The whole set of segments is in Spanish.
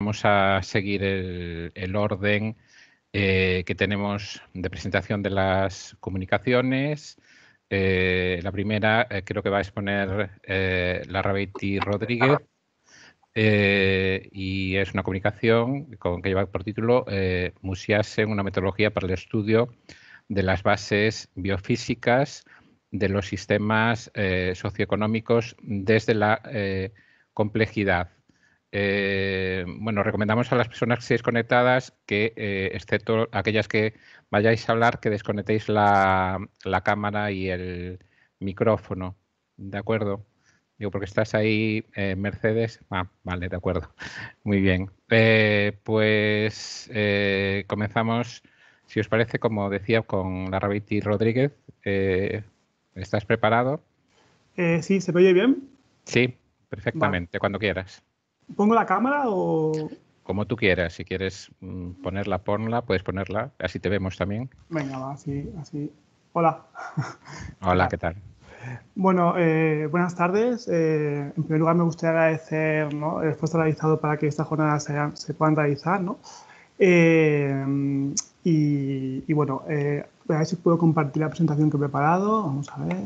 Vamos a seguir el orden que tenemos de presentación de las comunicaciones. La primera creo que va a exponer Larrabeiti Rodríguez y es una comunicación que lleva por título Musearse, una metodología para el estudio de las bases biofísicas de los sistemas socioeconómicos desde la complejidad. Bueno, recomendamos a las personas que estéis conectadas que, excepto aquellas que vayáis a hablar, que desconectéis la cámara y el micrófono, ¿de acuerdo? Digo, porque estás ahí, Mercedes. Vale, de acuerdo. Muy bien. Comenzamos, si os parece, como decía, con Larrabeiti Rodríguez. ¿Estás preparado? Sí, ¿se me oye bien? Sí, perfectamente, Vale. cuando quieras. ¿Pongo la cámara o...? Como tú quieras, si quieres ponerla, ponla, puedes ponerla, así te vemos también. Venga, va, así. Hola. ¿Qué Hola, tal? ¿qué tal? Bueno, buenas tardes. En primer lugar, me gustaría agradecer, ¿no?, el esfuerzo realizado para que estas jornadas se puedan realizar, ¿no? Bueno, a ver si puedo compartir la presentación que he preparado. Vamos a ver.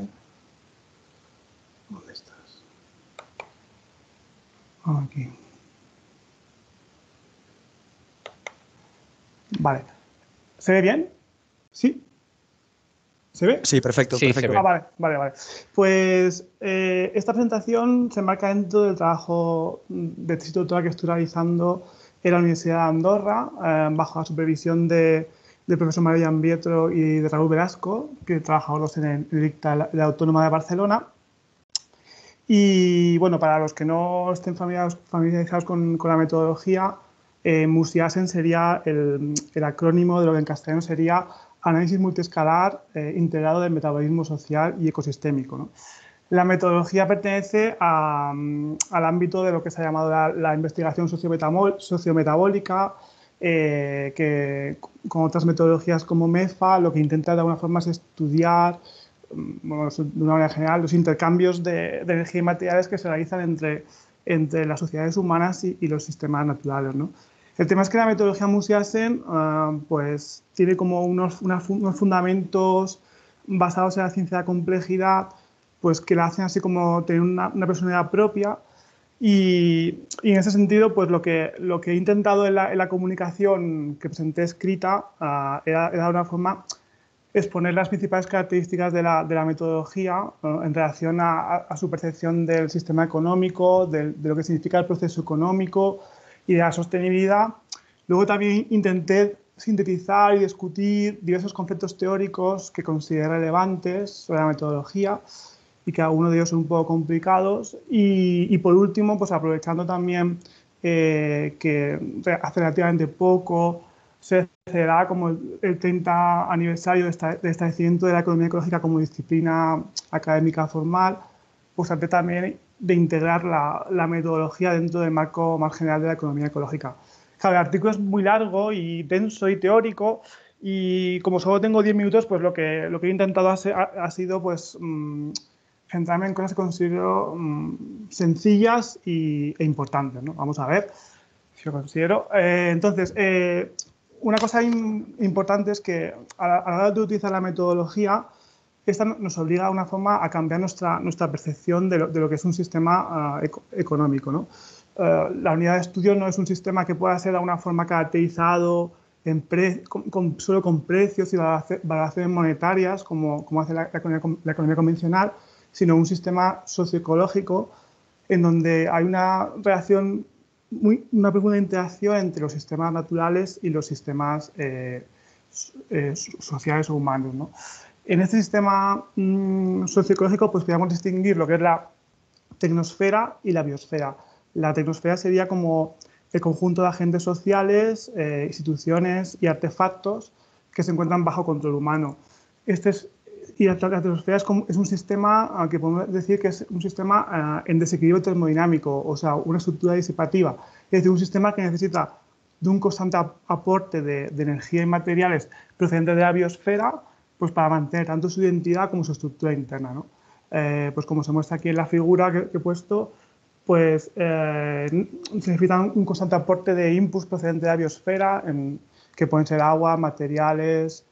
¿Dónde estás? Aquí. Vale. ¿Se ve bien? ¿Sí? ¿Se ve? Sí, perfecto, Sí, perfecto. se ve. Vale. Pues esta presentación se enmarca dentro del trabajo de tesis doctoral que estoy realizando en la Universidad de Andorra, bajo la supervisión del profesor María Ambietro y de Raúl Velasco, que trabajamos en el ICTA de la Autónoma de Barcelona. Y bueno, para los que no estén familiarizados con la metodología, Musearsen sería el acrónimo de lo que en castellano sería Análisis Multiescalar Integrado del Metabolismo Social y Ecosistémico, ¿no? La metodología pertenece al ámbito de lo que se ha llamado la investigación sociometabólica, que con otras metodologías como MEFA lo que intenta de alguna forma es estudiar, bueno, de una manera general, los intercambios de energía y materiales que se realizan entre las sociedades humanas y los sistemas naturales, ¿no? El tema es que la metodología Musearsen pues tiene como unos fundamentos basados en la ciencia de la complejidad, pues que la hacen así como tener una personalidad propia. Y en ese sentido, pues lo que he intentado en la comunicación que presenté escrita era de una forma exponer las principales características de la metodología en relación a su percepción del sistema económico, de lo que significa el proceso económico y de la sostenibilidad. Luego también intenté sintetizar y discutir diversos conceptos teóricos que consideré relevantes sobre la metodología y que algunos de ellos son un poco complicados. Y por último, pues aprovechando también que hace relativamente poco se celebra como el 30 aniversario de establecimiento de la economía ecológica como disciplina académica formal, pues traté también de integrar la metodología dentro del marco más general de la economía ecológica. Claro, el artículo es muy largo y denso y teórico, y como solo tengo 10 minutos, pues lo que he intentado ha sido pues centrarme en cosas que considero sencillas e importantes, ¿no? Vamos a ver si lo considero. Entonces, una cosa importante es que a la hora de utilizar la metodología, esta nos obliga de una forma a cambiar nuestra percepción de lo que es un sistema económico, ¿no? La unidad de estudio no es un sistema que pueda ser de alguna forma caracterizado solo con precios y valoraciones monetarias, como hace la economía convencional, sino un sistema socioecológico en donde hay una profunda interacción entre los sistemas naturales y los sistemas sociales o humanos, ¿no? En este sistema socioecológico pues podríamos distinguir lo que es la tecnosfera y la biosfera. La tecnosfera sería como el conjunto de agentes sociales, instituciones y artefactos que se encuentran bajo control humano. Y la tecnosfera es un sistema que podemos decir que es un sistema en desequilibrio termodinámico, o sea, una estructura disipativa. Es decir, un sistema que necesita de un constante aporte de energía y materiales procedentes de la biosfera, pues para mantener tanto su identidad como su estructura interna, ¿no? Pues como se muestra aquí en la figura que he puesto, pues necesitan un constante aporte de inputs procedente de la biosfera, que pueden ser agua, materiales,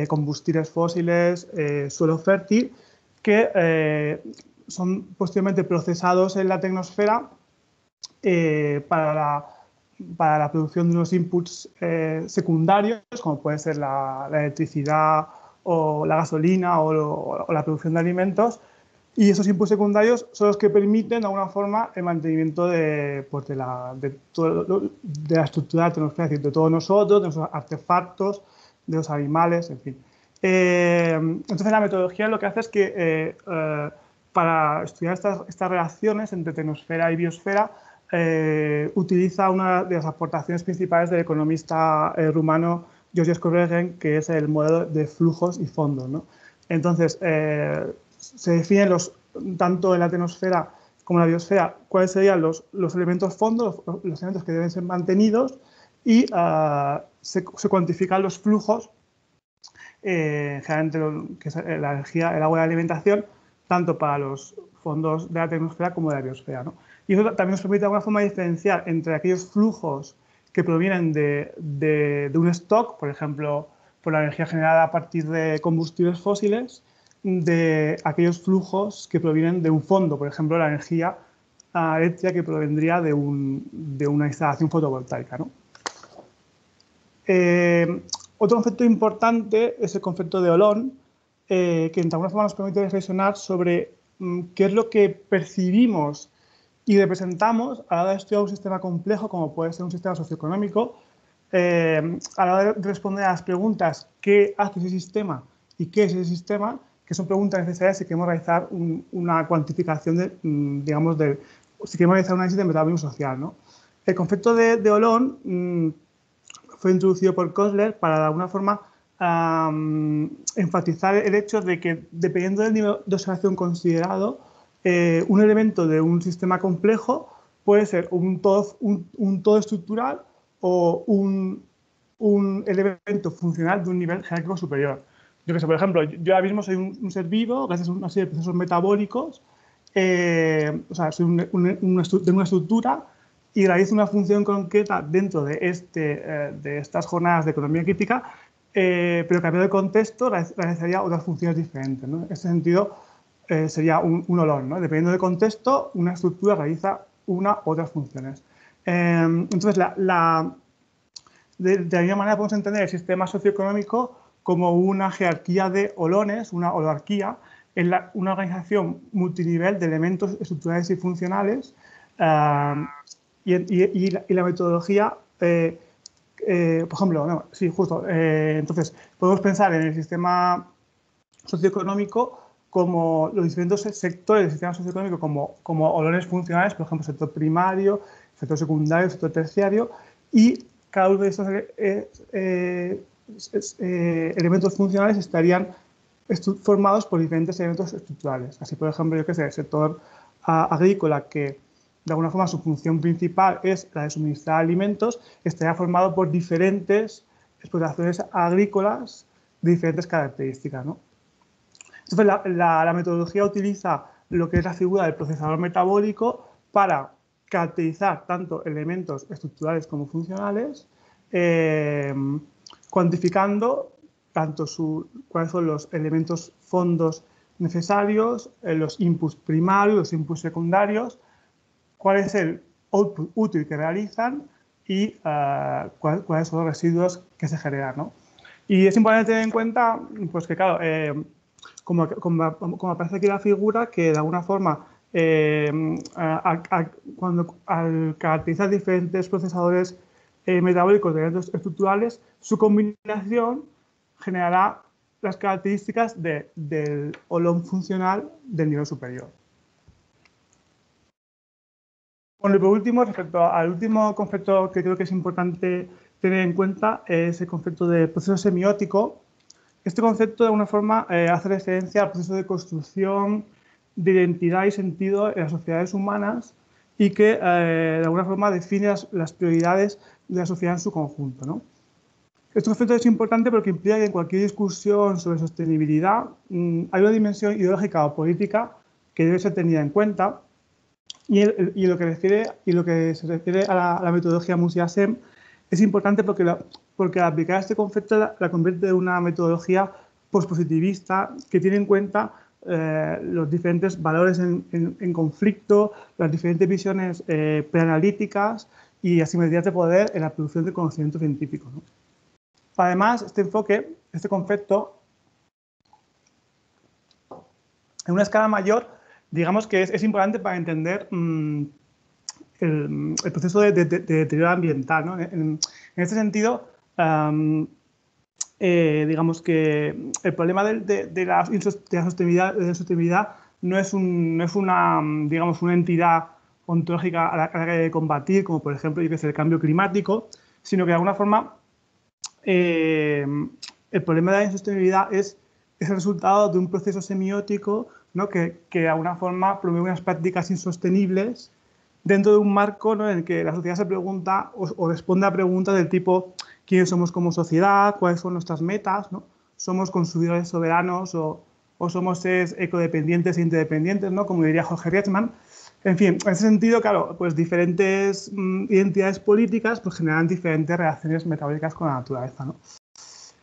combustibles fósiles, suelo fértil, que son posteriormente procesados en la tecnosfera para la producción de unos inputs secundarios, como puede ser la electricidad o la gasolina o la producción de alimentos. Y esos inputs secundarios son los que permiten, de alguna forma, el mantenimiento de la estructura de la tecnosfera, es decir, de todos nosotros, de nuestros artefactos, de los animales, en fin. Entonces, la metodología lo que hace es que para estudiar estas relaciones entre tecnosfera y biosfera, utiliza una de las aportaciones principales del economista rumano George Scorregen, que es el modelo de flujos y fondos, ¿no? Entonces, se definen tanto en la tecnosfera como en la biosfera cuáles serían los elementos fondos, los elementos que deben ser mantenidos, y se cuantifican los flujos, generalmente que es la energía, el agua y la alimentación, tanto para los fondos de la tecnosfera como de la biosfera, ¿no? Y eso también nos permite de alguna forma diferenciar entre aquellos flujos que provienen de un stock, por ejemplo, por la energía generada a partir de combustibles fósiles, de aquellos flujos que provienen de un fondo, por ejemplo, la energía eléctrica que provendría de una instalación fotovoltaica, ¿no? Otro concepto importante es el concepto de Olón, que de alguna forma nos permite reflexionar sobre qué es lo que percibimos y representamos a la hora de estudiar un sistema complejo, como puede ser un sistema socioeconómico, a la hora de responder a las preguntas ¿qué hace ese sistema y qué es ese sistema?, que son preguntas necesarias si queremos realizar una cuantificación si queremos realizar un análisis de metabolismo social, ¿no? El concepto de Olón fue introducido por Kostler para, de alguna forma, enfatizar el hecho de que, dependiendo del nivel de observación considerado, un elemento de un sistema complejo puede ser un todo estructural o un elemento funcional de un nivel jerárquico superior. Yo que sé, por ejemplo, yo ahora mismo soy un ser vivo gracias a una serie de procesos metabólicos, o sea, soy de una estructura y realizo una función concreta dentro de estas jornadas de economía crítica, pero cambiando de contexto realizaría otras funciones diferentes, ¿no? En ese sentido, sería un olón, ¿no? Dependiendo del contexto, una estructura realiza una u otras funciones. Entonces, de la misma manera podemos entender el sistema socioeconómico como una jerarquía de olones, una holarquía, una organización multinivel de elementos estructurales y funcionales, y la metodología, por ejemplo, no, sí, justo, entonces podemos pensar en el sistema socioeconómico como los diferentes sectores del sistema socioeconómico como olones funcionales, por ejemplo, sector primario, sector secundario, sector terciario, y cada uno de estos elementos funcionales estarían formados por diferentes elementos estructurales. Así, por ejemplo, yo que sé, el sector agrícola, que de alguna forma su función principal es la de suministrar alimentos, estaría formado por diferentes explotaciones agrícolas de diferentes características, ¿no? Entonces, la metodología utiliza lo que es la figura del procesador metabólico para caracterizar tanto elementos estructurales como funcionales, cuantificando tanto cuáles son los elementos fondos necesarios, los inputs primarios, los inputs secundarios, cuál es el output útil que realizan y cuáles son los residuos que se generan, ¿no? Y es importante tener en cuenta, pues que claro, como aparece aquí la figura, que de alguna forma, al caracterizar diferentes procesadores metabólicos de elementos estructurales, su combinación generará las características del olón funcional del nivel superior. Bueno, y por último, respecto al último concepto que creo que es importante tener en cuenta, es el concepto de proceso semiótico. Este concepto, de alguna forma, hace referencia al proceso de construcción de identidad y sentido en las sociedades humanas y que, de alguna forma, define las prioridades de la sociedad en su conjunto, ¿no? Este concepto es importante porque implica que en cualquier discusión sobre sostenibilidad hay una dimensión ideológica o política que debe ser tenida en cuenta, Y lo que se refiere a la metodología Musiasem es importante porque al aplicar este concepto la convierte en una metodología pospositivista que tiene en cuenta los diferentes valores en conflicto, las diferentes visiones preanalíticas y asimetrías de poder en la producción de conocimiento científico, ¿no? Además, este enfoque, este concepto, en una escala mayor, digamos que es importante para entender el proceso de deterioro ambiental, ¿no? En este sentido, digamos que el problema de la sostenibilidad no es una, digamos, una entidad ontológica a la que hay que combatir, como por ejemplo el cambio climático, sino que de alguna forma el problema de la insostenibilidad es el resultado de un proceso semiótico, ¿no? que de alguna forma promueve unas prácticas insostenibles dentro de un marco, ¿no? en el que la sociedad se pregunta o responde a preguntas del tipo quiénes somos como sociedad, cuáles son nuestras metas, ¿no? ¿Somos consumidores soberanos o somos seres ecodependientes e interdependientes, ¿no? Como diría Jorge Rietzmann? En fin, en ese sentido, claro, pues diferentes identidades políticas pues generan diferentes reacciones metabólicas con la naturaleza, ¿no?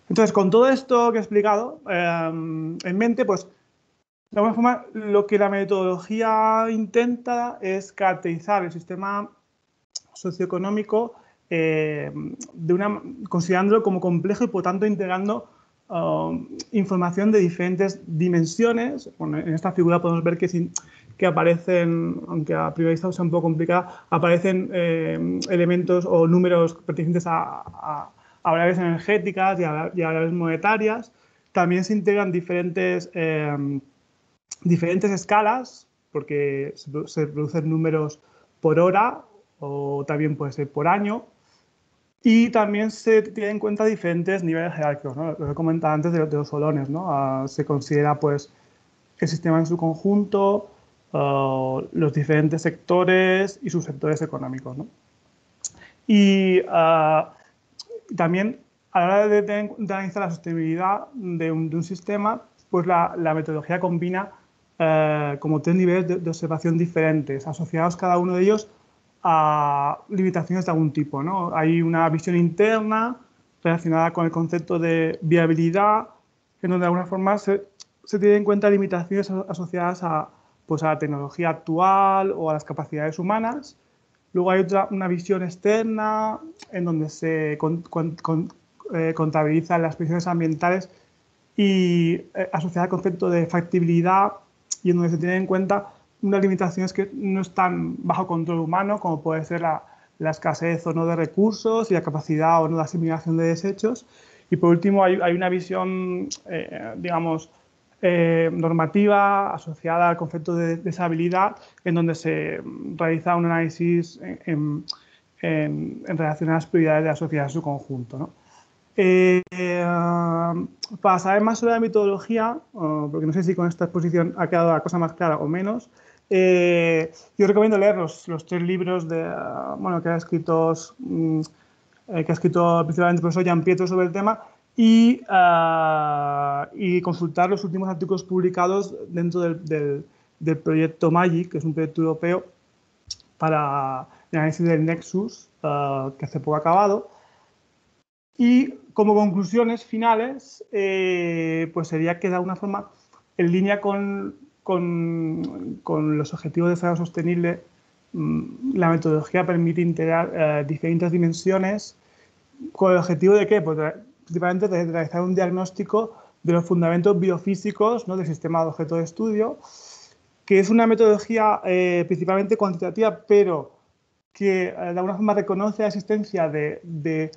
Entonces, con todo esto que he explicado en mente, pues de alguna forma lo que la metodología intenta es caracterizar el sistema socioeconómico considerándolo como complejo y por tanto integrando información de diferentes dimensiones. Bueno, en esta figura podemos ver que aparecen, aunque a primera vista sea un poco complicada, aparecen elementos o números pertenecientes a variables energéticas y a variables monetarias. También se integran diferentes escalas, porque se producen números por hora o también puede ser por año. Y también se tienen en cuenta diferentes niveles jerárquicos, ¿no? Lo que comentaba antes de los solones, ¿no? Se considera pues, el sistema en su conjunto, los diferentes sectores y subsectores económicos, ¿no? Y también a la hora de analizar la sostenibilidad de un sistema, pues la metodología combina como 3 niveles de observación diferentes, asociados cada uno de ellos a limitaciones de algún tipo, ¿no? Hay una visión interna relacionada con el concepto de viabilidad, en donde de alguna forma se tienen en cuenta limitaciones asociadas pues a la tecnología actual o a las capacidades humanas. Luego hay una visión externa en donde se contabilizan las presiones ambientales y asociada al concepto de factibilidad y en donde se tienen en cuenta unas limitaciones que no están bajo control humano, como puede ser la escasez o no de recursos y la capacidad o no de asimilación de desechos. Y por último hay una visión, digamos, normativa asociada al concepto de deshabilidad, en donde se realiza un análisis en relación a las prioridades de la sociedad en su conjunto, ¿no? Para saber más sobre la metodología, porque no sé si con esta exposición ha quedado la cosa más clara o menos, yo recomiendo leer los 3 libros que ha escrito principalmente el profesor Gian Pietro sobre el tema y consultar los últimos artículos publicados dentro del proyecto MAGIC, que es un proyecto europeo para el análisis del Nexus, que hace poco ha acabado. Y como conclusiones finales, pues sería que de alguna forma, en línea con los objetivos de desarrollo sostenible, la metodología permite integrar diferentes dimensiones con el objetivo de ¿qué? Pues principalmente de realizar un diagnóstico de los fundamentos biofísicos, ¿no? del sistema de objeto de estudio, que es una metodología principalmente cuantitativa, pero que de alguna forma reconoce la existencia de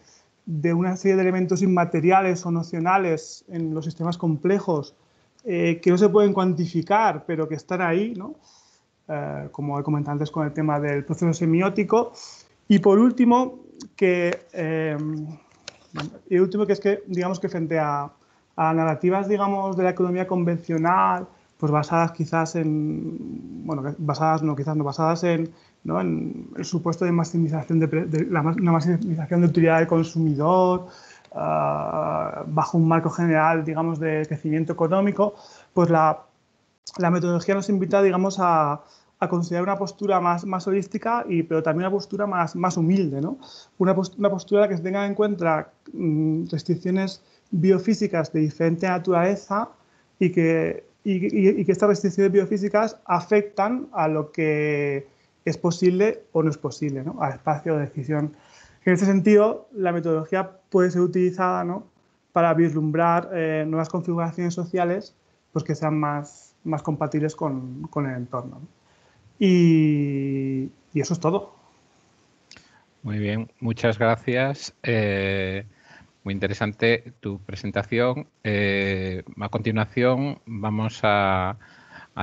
una serie de elementos inmateriales o nocionales en los sistemas complejos que no se pueden cuantificar, pero que están ahí, ¿no? Como he comentado antes con el tema del proceso semiótico. Y por último, que es que, digamos que frente a narrativas, digamos, de la economía convencional, pues basadas quizás en, bueno, basadas en el supuesto de maximización una maximización de utilidad del consumidor, bajo un marco general, digamos, de crecimiento económico, pues la metodología nos invita, digamos, a a considerar una postura más holística, pero también una postura más humilde, ¿no? Una postura en la que se tengan en cuenta restricciones biofísicas de diferente naturaleza y que estas restricciones biofísicas afectan a lo que es posible o no es posible, ¿no? Al espacio de decisión. En este sentido, la metodología puede ser utilizada, ¿no?, para vislumbrar nuevas configuraciones sociales, pues, que sean más compatibles con el entorno, ¿no? Y eso es todo. Muy bien, muchas gracias. Muy interesante tu presentación. A continuación vamos a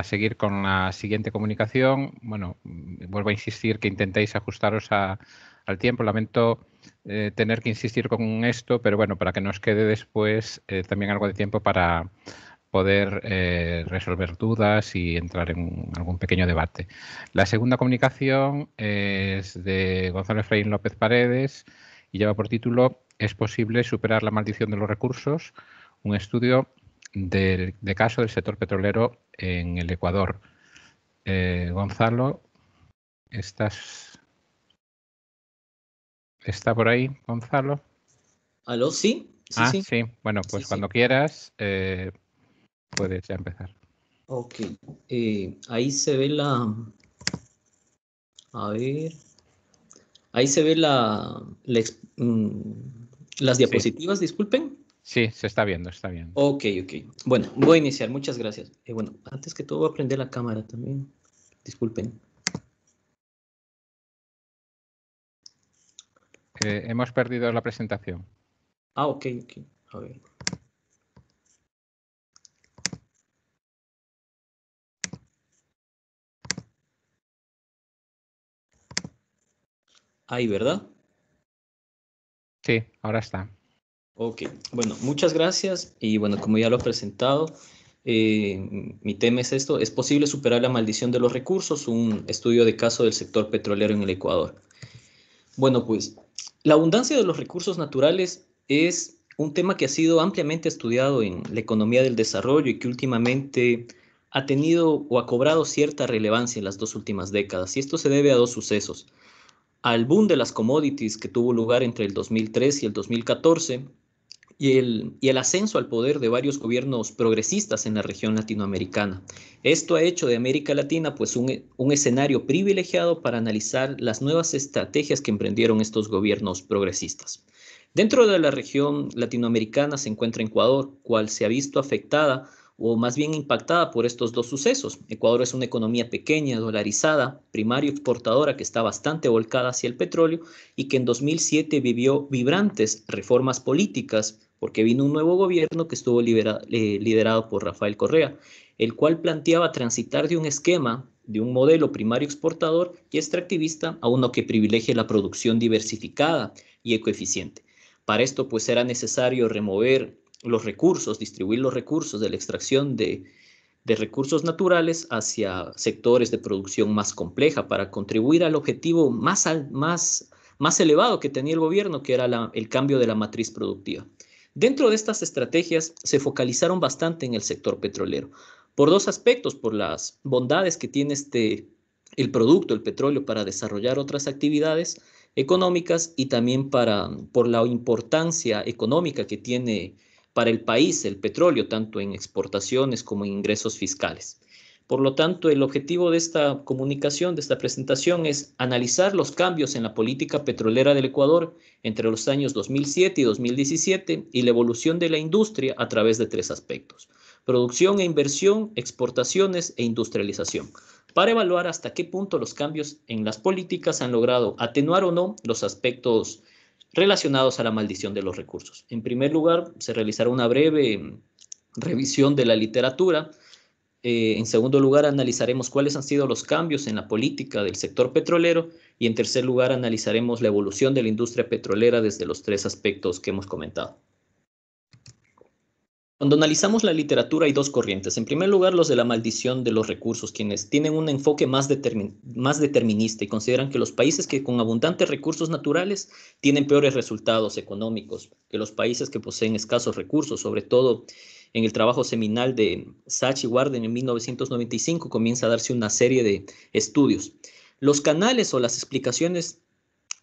seguir con la siguiente comunicación. Bueno, vuelvo a insistir que intentéis ajustaros al tiempo. Lamento tener que insistir con esto, pero bueno, para que nos quede después también algo de tiempo para poder resolver dudas y entrar en algún pequeño debate. La segunda comunicación es de Gonzalo Efraín López Paredes y lleva por título ¿Es posible superar la maldición de los recursos? Un estudio de caso del sector petrolero en el Ecuador. Gonzalo, ¿está por ahí, Gonzalo? ¿Aló? Sí, sí, sí. Sí. Bueno, pues sí, cuando sí. quieras puedes ya empezar. Ok. Ahí se ve la... A ver... Ahí se ve las diapositivas, disculpen. Sí, se está viendo, está bien. Ok. Bueno, voy a iniciar. Muchas gracias. Bueno, antes que todo voy a prender la cámara también. Disculpen. Hemos perdido la presentación. Ok. A ver. Ahí, ¿verdad? Sí, ahora está. Ok, bueno, muchas gracias. Y bueno, como ya lo he presentado, mi tema es esto. ¿Es posible superar la maldición de los recursos? Un estudio de caso del sector petrolero en el Ecuador. Bueno, pues la abundancia de los recursos naturales es un tema que ha sido ampliamente estudiado en la economía del desarrollo y que últimamente ha tenido o ha cobrado cierta relevancia en las 2 últimas décadas. Y esto se debe a 2 sucesos. Al boom de las commodities que tuvo lugar entre el 2003 y el 2014 y el ascenso al poder de varios gobiernos progresistas en la región latinoamericana. Esto ha hecho de América Latina pues un escenario privilegiado para analizar las nuevas estrategias que emprendieron estos gobiernos progresistas. Dentro de la región latinoamericana se encuentra Ecuador, cual se ha visto afectada o más bien impactada por estos 2 sucesos. Ecuador es una economía pequeña, dolarizada, primario exportadora que está bastante volcada hacia el petróleo y que en 2007 vivió vibrantes reformas políticas porque vino un nuevo gobierno que estuvo liderado por Rafael Correa, el cual planteaba transitar de un esquema, de un modelo primario exportador y extractivista a uno que privilegie la producción diversificada y ecoeficiente. Para esto, pues era necesario remover los recursos, distribuir los recursos de la extracción de recursos naturales hacia sectores de producción más compleja para contribuir al objetivo más elevado que tenía el gobierno, que era el cambio de la matriz productiva. Dentro de estas estrategias se focalizaron bastante en el sector petrolero, por 2 aspectos: por las bondades que tiene el producto, el petróleo, para desarrollar otras actividades económicas y también por la importancia económica que tiene para el país el petróleo, tanto en exportaciones como en ingresos fiscales. Por lo tanto, el objetivo de esta comunicación, de esta presentación, es analizar los cambios en la política petrolera del Ecuador entre los años 2007 y 2017 y la evolución de la industria a través de 3 aspectos: producción e inversión, exportaciones e industrialización, para evaluar hasta qué punto los cambios en las políticas han logrado atenuar o no los aspectos relacionados a la maldición de los recursos. En primer lugar, se realizará una breve revisión de la literatura. En segundo lugar, analizaremos cuáles han sido los cambios en la política del sector petrolero. Y en tercer lugar, analizaremos la evolución de la industria petrolera desde los 3 aspectos que hemos comentado. Cuando analizamos la literatura hay dos corrientes. En primer lugar, los de la maldición de los recursos, quienes tienen un enfoque más determinista y consideran que los países que con abundantes recursos naturales tienen peores resultados económicos que los países que poseen escasos recursos. Sobre todo en el trabajo seminal de Sachs y Warden en 1995 comienza a darse una serie de estudios. Los canales o las explicaciones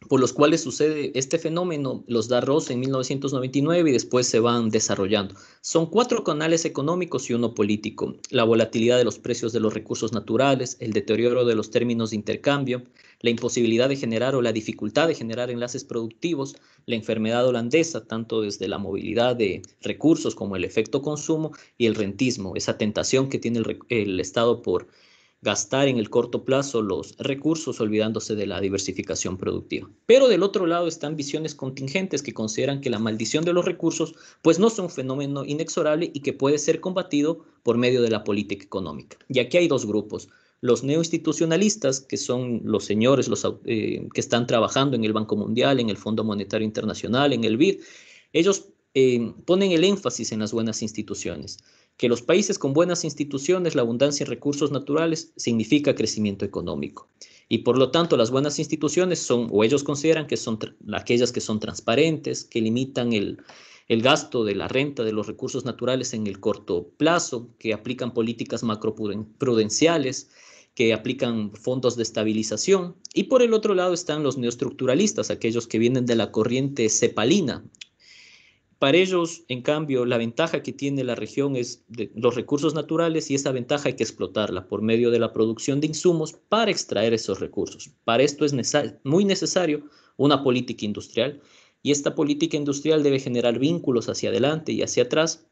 por los cuales sucede este fenómeno los da Ross en 1999 y después se van desarrollando. Son 4 canales económicos y uno político: la volatilidad de los precios de los recursos naturales, el deterioro de los términos de intercambio, la imposibilidad de generar o la dificultad de generar enlaces productivos, la enfermedad holandesa, tanto desde la movilidad de recursos como el efecto consumo, y el rentismo, esa tentación que tiene el Estado por gastar en el corto plazo los recursos olvidándose de la diversificación productiva. Pero del otro lado están visiones contingentes que consideran que la maldición de los recursos pues no es un fenómeno inexorable y que puede ser combatido por medio de la política económica. Y aquí hay dos grupos: los neoinstitucionalistas, que son los señores que están trabajando en el Banco Mundial, en el Fondo Monetario Internacional, en el BID. Ellos ponen el énfasis en las buenas instituciones, que los países con buenas instituciones, la abundancia en recursos naturales significa crecimiento económico. Y por lo tanto, las buenas instituciones son, o ellos consideran que son aquellas que son transparentes, que limitan el gasto de la renta de los recursos naturales en el corto plazo, que aplican políticas macroprudenciales, que aplican fondos de estabilización. Y por el otro lado están los neoestructuralistas, aquellos que vienen de la corriente cepalina. Para ellos, en cambio, la ventaja que tiene la región es de los recursos naturales, y esa ventaja hay que explotarla por medio de la producción de insumos para extraer esos recursos. Para esto es muy necesario una política industrial, y esta política industrial debe generar vínculos hacia adelante y hacia atrás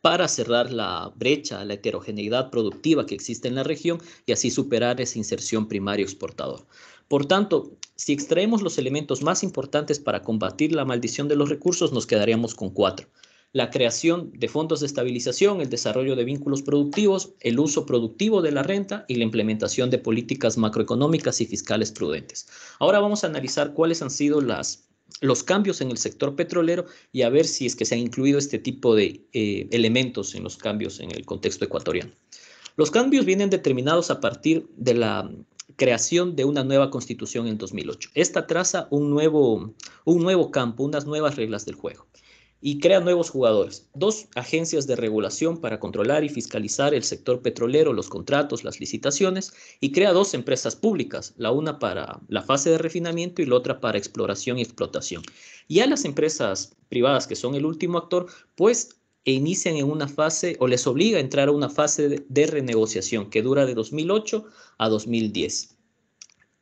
para cerrar la brecha, la heterogeneidad productiva que existe en la región y así superar esa inserción primaria exportadora. Por tanto, si extraemos los elementos más importantes para combatir la maldición de los recursos, nos quedaríamos con 4. La creación de fondos de estabilización, el desarrollo de vínculos productivos, el uso productivo de la renta y la implementación de políticas macroeconómicas y fiscales prudentes. Ahora vamos a analizar cuáles han sido los cambios en el sector petrolero y a ver si es que se han incluido este tipo de elementos en los cambios en el contexto ecuatoriano. Los cambios vienen determinados a partir de la creación de una nueva constitución en 2008. Esta traza un nuevo campo, unas nuevas reglas del juego, y crea nuevos jugadores: 2 agencias de regulación para controlar y fiscalizar el sector petrolero, los contratos, las licitaciones, y crea 2 empresas públicas, la una para la fase de refinamiento y la otra para exploración y explotación. Y a las empresas privadas, que son el último actor, pues inician en una fase, o les obliga a entrar a una fase de renegociación que dura de 2008 a 2010,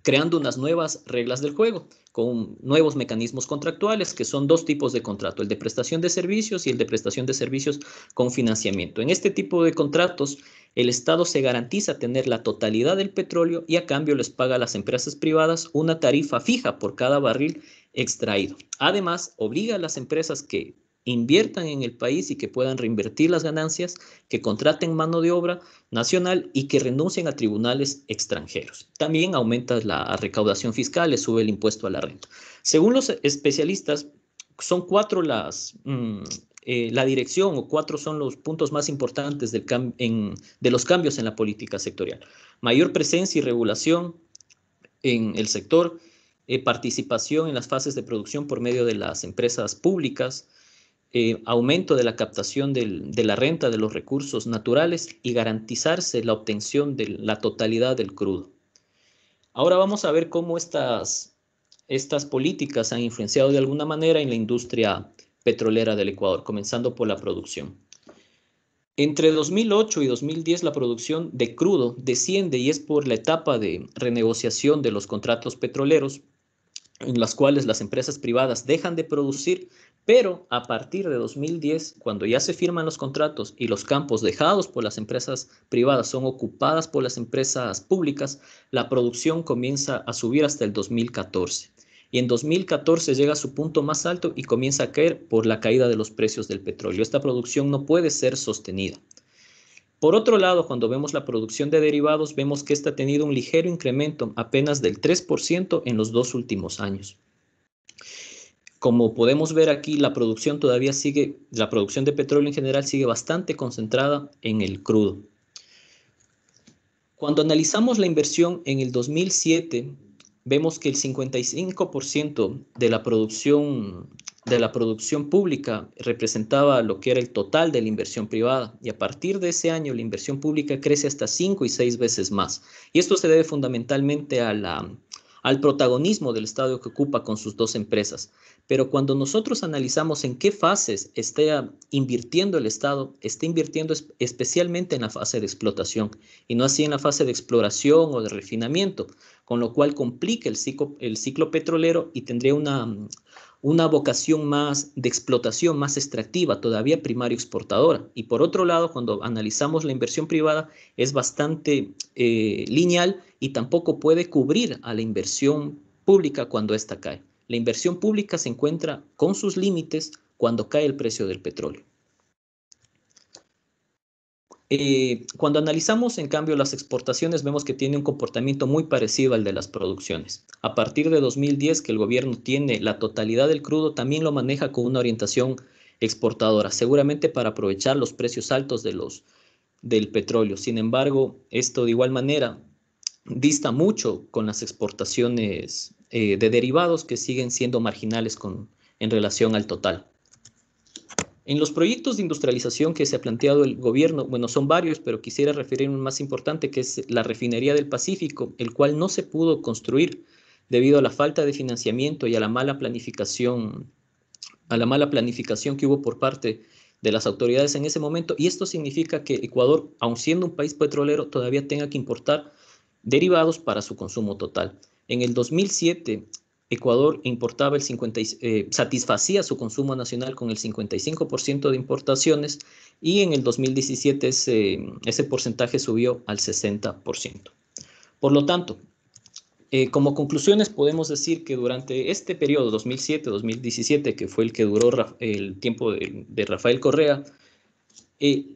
creando unas nuevas reglas del juego, con nuevos mecanismos contractuales, que son 2 tipos de contrato: el de prestación de servicios y el de prestación de servicios con financiamiento. En este tipo de contratos, el Estado se garantiza tener la totalidad del petróleo y a cambio les paga a las empresas privadas una tarifa fija por cada barril extraído. Además, obliga a las empresas que inviertan en el país y que puedan reinvertir las ganancias, que contraten mano de obra nacional y que renuncien a tribunales extranjeros. También aumenta la recaudación fiscal, le sube el impuesto a la renta. Según los especialistas, son 4 la dirección, o 4 son los puntos más importantes de los cambios en la política sectorial: mayor presencia y regulación en el sector, participación en las fases de producción por medio de las empresas públicas, aumento de la captación de la renta de los recursos naturales y garantizarse la obtención de la totalidad del crudo. Ahora vamos a ver cómo estas políticas han influenciado de alguna manera en la industria petrolera del Ecuador, comenzando por la producción. Entre 2008 y 2010 la producción de crudo desciende, y es por la etapa de renegociación de los contratos petroleros, en las cuales las empresas privadas dejan de producir, pero a partir de 2010, cuando ya se firman los contratos y los campos dejados por las empresas privadas son ocupadas por las empresas públicas, la producción comienza a subir hasta el 2014. Y en 2014 llega a su punto más alto y comienza a caer por la caída de los precios del petróleo. Esta producción no puede ser sostenida. Por otro lado, cuando vemos la producción de derivados, vemos que esta ha tenido un ligero incremento, apenas del 3% en los 2 últimos años. Como podemos ver aquí, la producción de petróleo en general sigue bastante concentrada en el crudo. Cuando analizamos la inversión en el 2007, vemos que el 55% de la producción pública representaba lo que era el total de la inversión privada, y a partir de ese año la inversión pública crece hasta 5 y 6 veces más. Y esto se debe fundamentalmente al protagonismo del Estado que ocupa con sus dos empresas. Pero cuando nosotros analizamos en qué fases está invirtiendo el Estado, está invirtiendo especialmente en la fase de explotación y no así en la fase de exploración o de refinamiento, con lo cual complica el ciclo petrolero y tendría una vocación más de explotación, más extractiva, todavía primario exportadora. Y por otro lado, cuando analizamos la inversión privada, es bastante lineal y tampoco puede cubrir a la inversión pública cuando ésta cae. La inversión pública se encuentra con sus límites cuando cae el precio del petróleo. Cuando analizamos, en cambio, las exportaciones, vemos que tiene un comportamiento muy parecido al de las producciones. A partir de 2010, que el gobierno tiene la totalidad del crudo, también lo maneja con una orientación exportadora, seguramente para aprovechar los precios altos del petróleo. Sin embargo, esto de igual manera dista mucho con las exportaciones de derivados que siguen siendo marginales en relación al total. En los proyectos de industrialización que se ha planteado el gobierno, bueno, son varios, pero quisiera referirme al más importante, que es la refinería del Pacífico, el cual no se pudo construir debido a la falta de financiamiento y a la mala planificación que hubo por parte de las autoridades en ese momento. Y esto significa que Ecuador, aun siendo un país petrolero, todavía tenga que importar derivados para su consumo total. En el 2007, Ecuador satisfacía su consumo nacional con el 55% de importaciones, y en el 2017 ese porcentaje subió al 60%. Por lo tanto, como conclusiones podemos decir que durante este periodo 2007-2017, que fue el que duró el tiempo de Rafael Correa,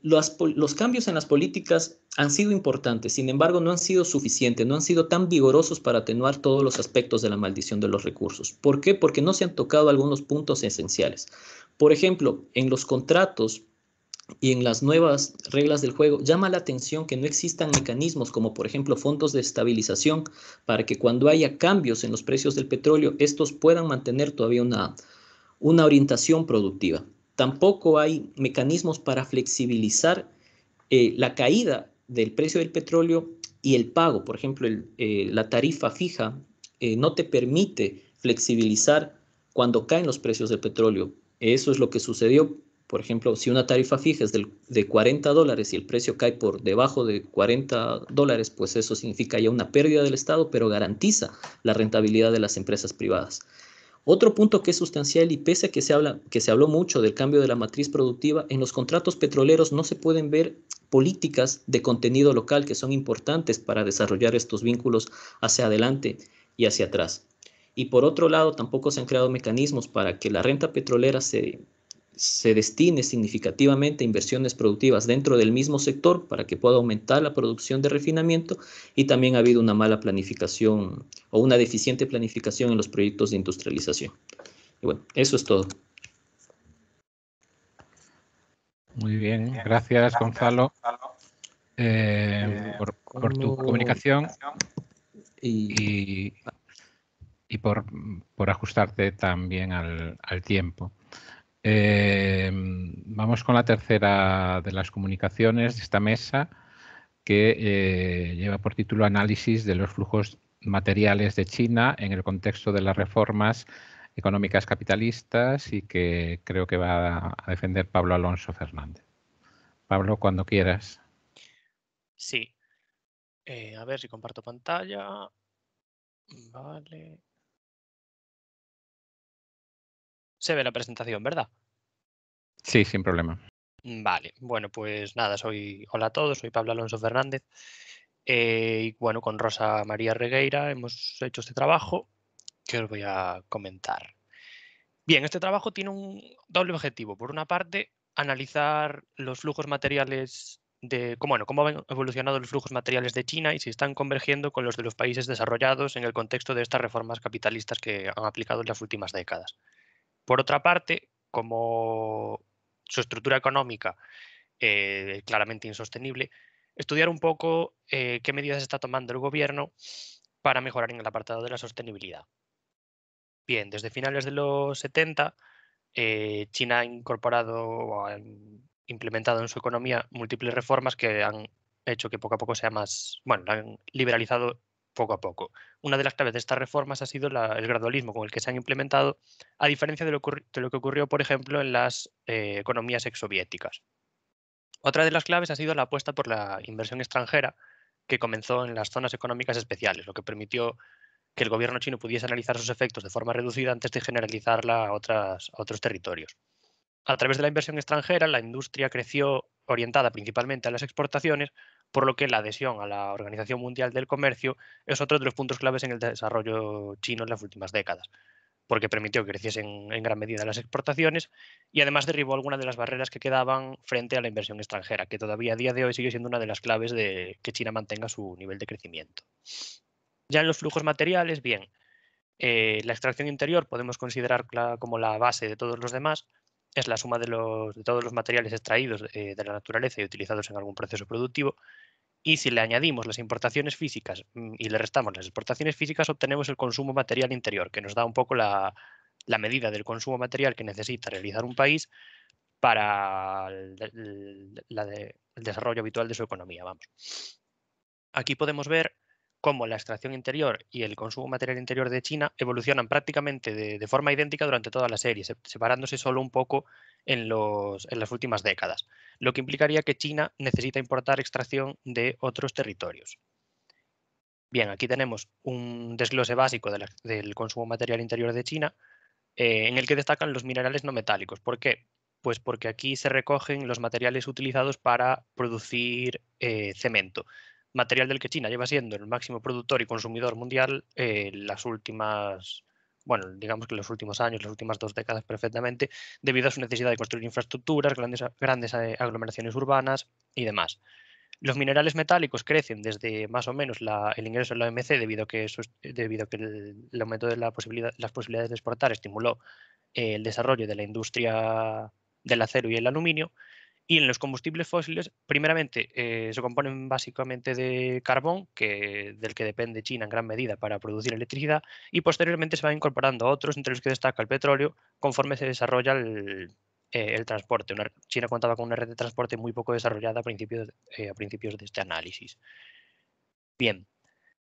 los cambios en las políticas han sido importantes, sin embargo no han sido suficientes, no han sido tan vigorosos para atenuar todos los aspectos de la maldición de los recursos. ¿Por qué? Porque no se han tocado algunos puntos esenciales. Por ejemplo, en los contratos y en las nuevas reglas del juego, llama la atención que no existan mecanismos como, por ejemplo, fondos de estabilización para que cuando haya cambios en los precios del petróleo, estos puedan mantener todavía una orientación productiva. Tampoco hay mecanismos para flexibilizar la caída del precio del petróleo y el pago. Por ejemplo, la tarifa fija no te permite flexibilizar cuando caen los precios del petróleo. Eso es lo que sucedió. Por ejemplo, si una tarifa fija es de $40 y el precio cae por debajo de $40, pues eso significa ya una pérdida del Estado, pero garantiza la rentabilidad de las empresas privadas. Otro punto que es sustancial, y pese a que se habló mucho del cambio de la matriz productiva, en los contratos petroleros no se pueden ver políticas de contenido local que son importantes para desarrollar estos vínculos hacia adelante y hacia atrás. Y por otro lado, tampoco se han creado mecanismos para que la renta petrolera se destine significativamente a inversiones productivas dentro del mismo sector para que pueda aumentar la producción de refinamiento, y también ha habido una mala planificación o una deficiente planificación en los proyectos de industrialización. Y bueno, eso es todo. Muy bien, gracias Gonzalo por tu comunicación y por ajustarte también al tiempo. Vamos con la tercera de las comunicaciones de esta mesa, que lleva por título Análisis de los flujos materiales de China en el contexto de las reformas económicas capitalistas, y que creo que va a defender Pablo Alonso Fernández. Pablo, cuando quieras. Sí. A ver si comparto pantalla. Vale. Se ve la presentación, ¿verdad? Sí, sin problema. Vale, bueno, pues nada, hola a todos, soy Pablo Alonso Fernández. Y bueno, con Rosa María Regueira hemos hecho este trabajo que os voy a comentar. Bien, este trabajo tiene un doble objetivo. Por una parte, analizar los flujos materiales cómo han evolucionado los flujos materiales de China y si están convergiendo con los de los países desarrollados en el contexto de estas reformas capitalistas que han aplicado en las últimas décadas. Por otra parte, como su estructura económica claramente insostenible, estudiar un poco qué medidas está tomando el gobierno para mejorar en el apartado de la sostenibilidad. Bien, desde finales de los 70, China ha incorporado o ha implementado en su economía múltiples reformas que han hecho que poco a poco sea más, bueno, la han liberalizado poco a poco. Una de las claves de estas reformas ha sido el gradualismo con el que se han implementado, a diferencia de lo que ocurrió, por ejemplo, en las economías exsoviéticas. Otra de las claves ha sido la apuesta por la inversión extranjera, que comenzó en las zonas económicas especiales, lo que permitió que el gobierno chino pudiese analizar sus efectos de forma reducida antes de generalizarla a otros territorios. A través de la inversión extranjera, la industria creció orientada principalmente a las exportaciones, por lo que la adhesión a la Organización Mundial del Comercio es otro de los puntos claves en el desarrollo chino en las últimas décadas, porque permitió que creciesen en gran medida las exportaciones y además derribó algunas de las barreras que quedaban frente a la inversión extranjera, que todavía a día de hoy sigue siendo una de las claves de que China mantenga su nivel de crecimiento. Ya en los flujos materiales, bien, la extracción interior podemos considerarla como la base de todos los demás, es la suma de todos los materiales extraídos de la naturaleza y utilizados en algún proceso productivo, y si le añadimos las importaciones físicas y le restamos las exportaciones físicas, obtenemos el consumo material interior, que nos da un poco la medida del consumo material que necesita realizar un país para el desarrollo habitual de su economía. Vamos. Aquí podemos ver cómo la extracción interior y el consumo material interior de China evolucionan prácticamente de forma idéntica durante toda la serie, separándose solo un poco en las últimas décadas, lo que implicaría que China necesita importar extracción de otros territorios. Bien, aquí tenemos un desglose básico del consumo material interior de China, en el que destacan los minerales no metálicos. ¿Por qué? Pues porque aquí se recogen los materiales utilizados para producir cemento, material del que China lleva siendo el máximo productor y consumidor mundial las últimas, bueno, digamos que los últimos años, las últimas 2 décadas perfectamente, debido a su necesidad de construir infraestructuras, grandes aglomeraciones urbanas y demás. Los minerales metálicos crecen desde más o menos el ingreso en la OMC debido a que, el aumento de las posibilidades de exportar estimuló el desarrollo de la industria del acero y el aluminio. Y en los combustibles fósiles, primeramente, se componen básicamente de carbón, del que depende China en gran medida para producir electricidad, y posteriormente se van incorporando otros, entre los que destaca el petróleo, conforme se desarrolla el transporte. China contaba con una red de transporte muy poco desarrollada a principios de este análisis. Bien,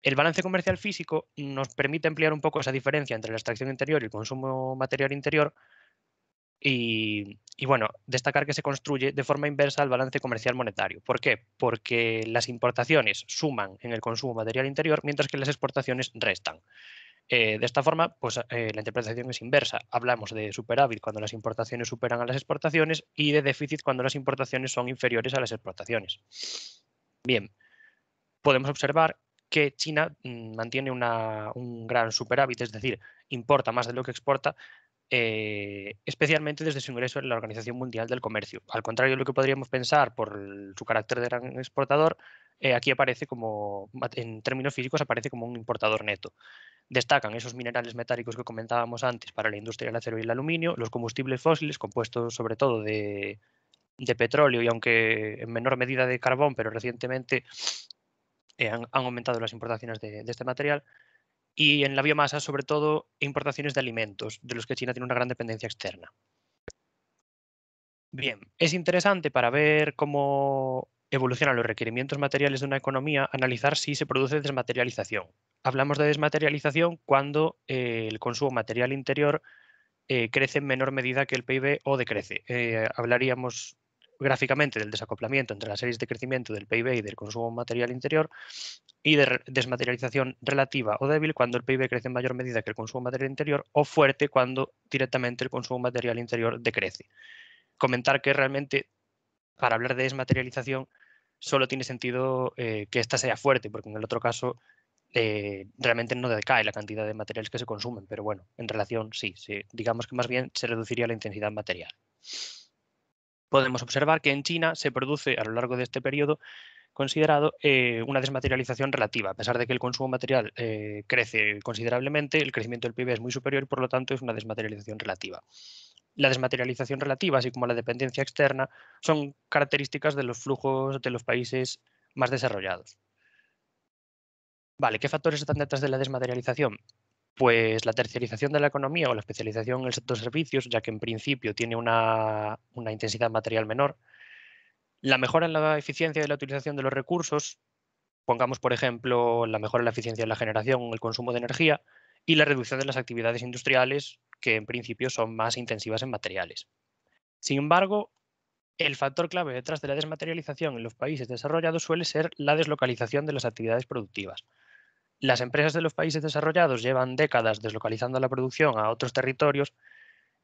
el balance comercial físico nos permite ampliar un poco esa diferencia entre la extracción interior y el consumo material interior y bueno, destacar que se construye de forma inversa al balance comercial monetario. ¿Por qué? Porque las importaciones suman en el consumo material interior mientras que las exportaciones restan. De esta forma, pues la interpretación es inversa. Hablamos de superávit cuando las importaciones superan a las exportaciones y de déficit cuando las importaciones son inferiores a las exportaciones. Bien, podemos observar que China mantiene un gran superávit, es decir, importa más de lo que exporta, especialmente desde su ingreso en la Organización Mundial del Comercio. Al contrario de lo que podríamos pensar por su carácter de gran exportador, aquí aparece en términos físicos, aparece como un importador neto. Destacan esos minerales metálicos que comentábamos antes para la industria del acero y el aluminio, los combustibles fósiles, compuestos sobre todo de petróleo y aunque en menor medida de carbón, pero recientemente han aumentado las importaciones de este material, y en la biomasa, sobre todo, importaciones de alimentos, de los que China tiene una gran dependencia externa. Bien, es interesante para ver cómo evolucionan los requerimientos materiales de una economía, analizar si se produce desmaterialización. Hablamos de desmaterialización cuando el consumo material interior crece en menor medida que el PIB o decrece. Hablaríamos gráficamente del desacoplamiento entre las series de crecimiento del PIB y del consumo material interior y de desmaterialización relativa o débil cuando el PIB crece en mayor medida que el consumo material interior o fuerte cuando directamente el consumo material interior decrece. Comentar que realmente para hablar de desmaterialización solo tiene sentido que ésta sea fuerte, porque en el otro caso realmente no decae la cantidad de materiales que se consumen, pero bueno, en relación sí, digamos que más bien se reduciría la intensidad material. Podemos observar que en China se produce a lo largo de este periodo considerado una desmaterialización relativa. A pesar de que el consumo material crece considerablemente, el crecimiento del PIB es muy superior y por lo tanto es una desmaterialización relativa. La desmaterialización relativa, así como la dependencia externa, son características de los flujos de los países más desarrollados. Vale, ¿qué factores están detrás de la desmaterialización? Pues la terciarización de la economía o la especialización en el sector servicios, ya que en principio tiene una intensidad material menor. La mejora en la eficiencia de la utilización de los recursos, pongamos por ejemplo la mejora en la eficiencia de la generación o el consumo de energía, y la reducción de las actividades industriales, que en principio son más intensivas en materiales. Sin embargo, el factor clave detrás de la desmaterialización en los países desarrollados suele ser la deslocalización de las actividades productivas. Las empresas de los países desarrollados llevan décadas deslocalizando la producción a otros territorios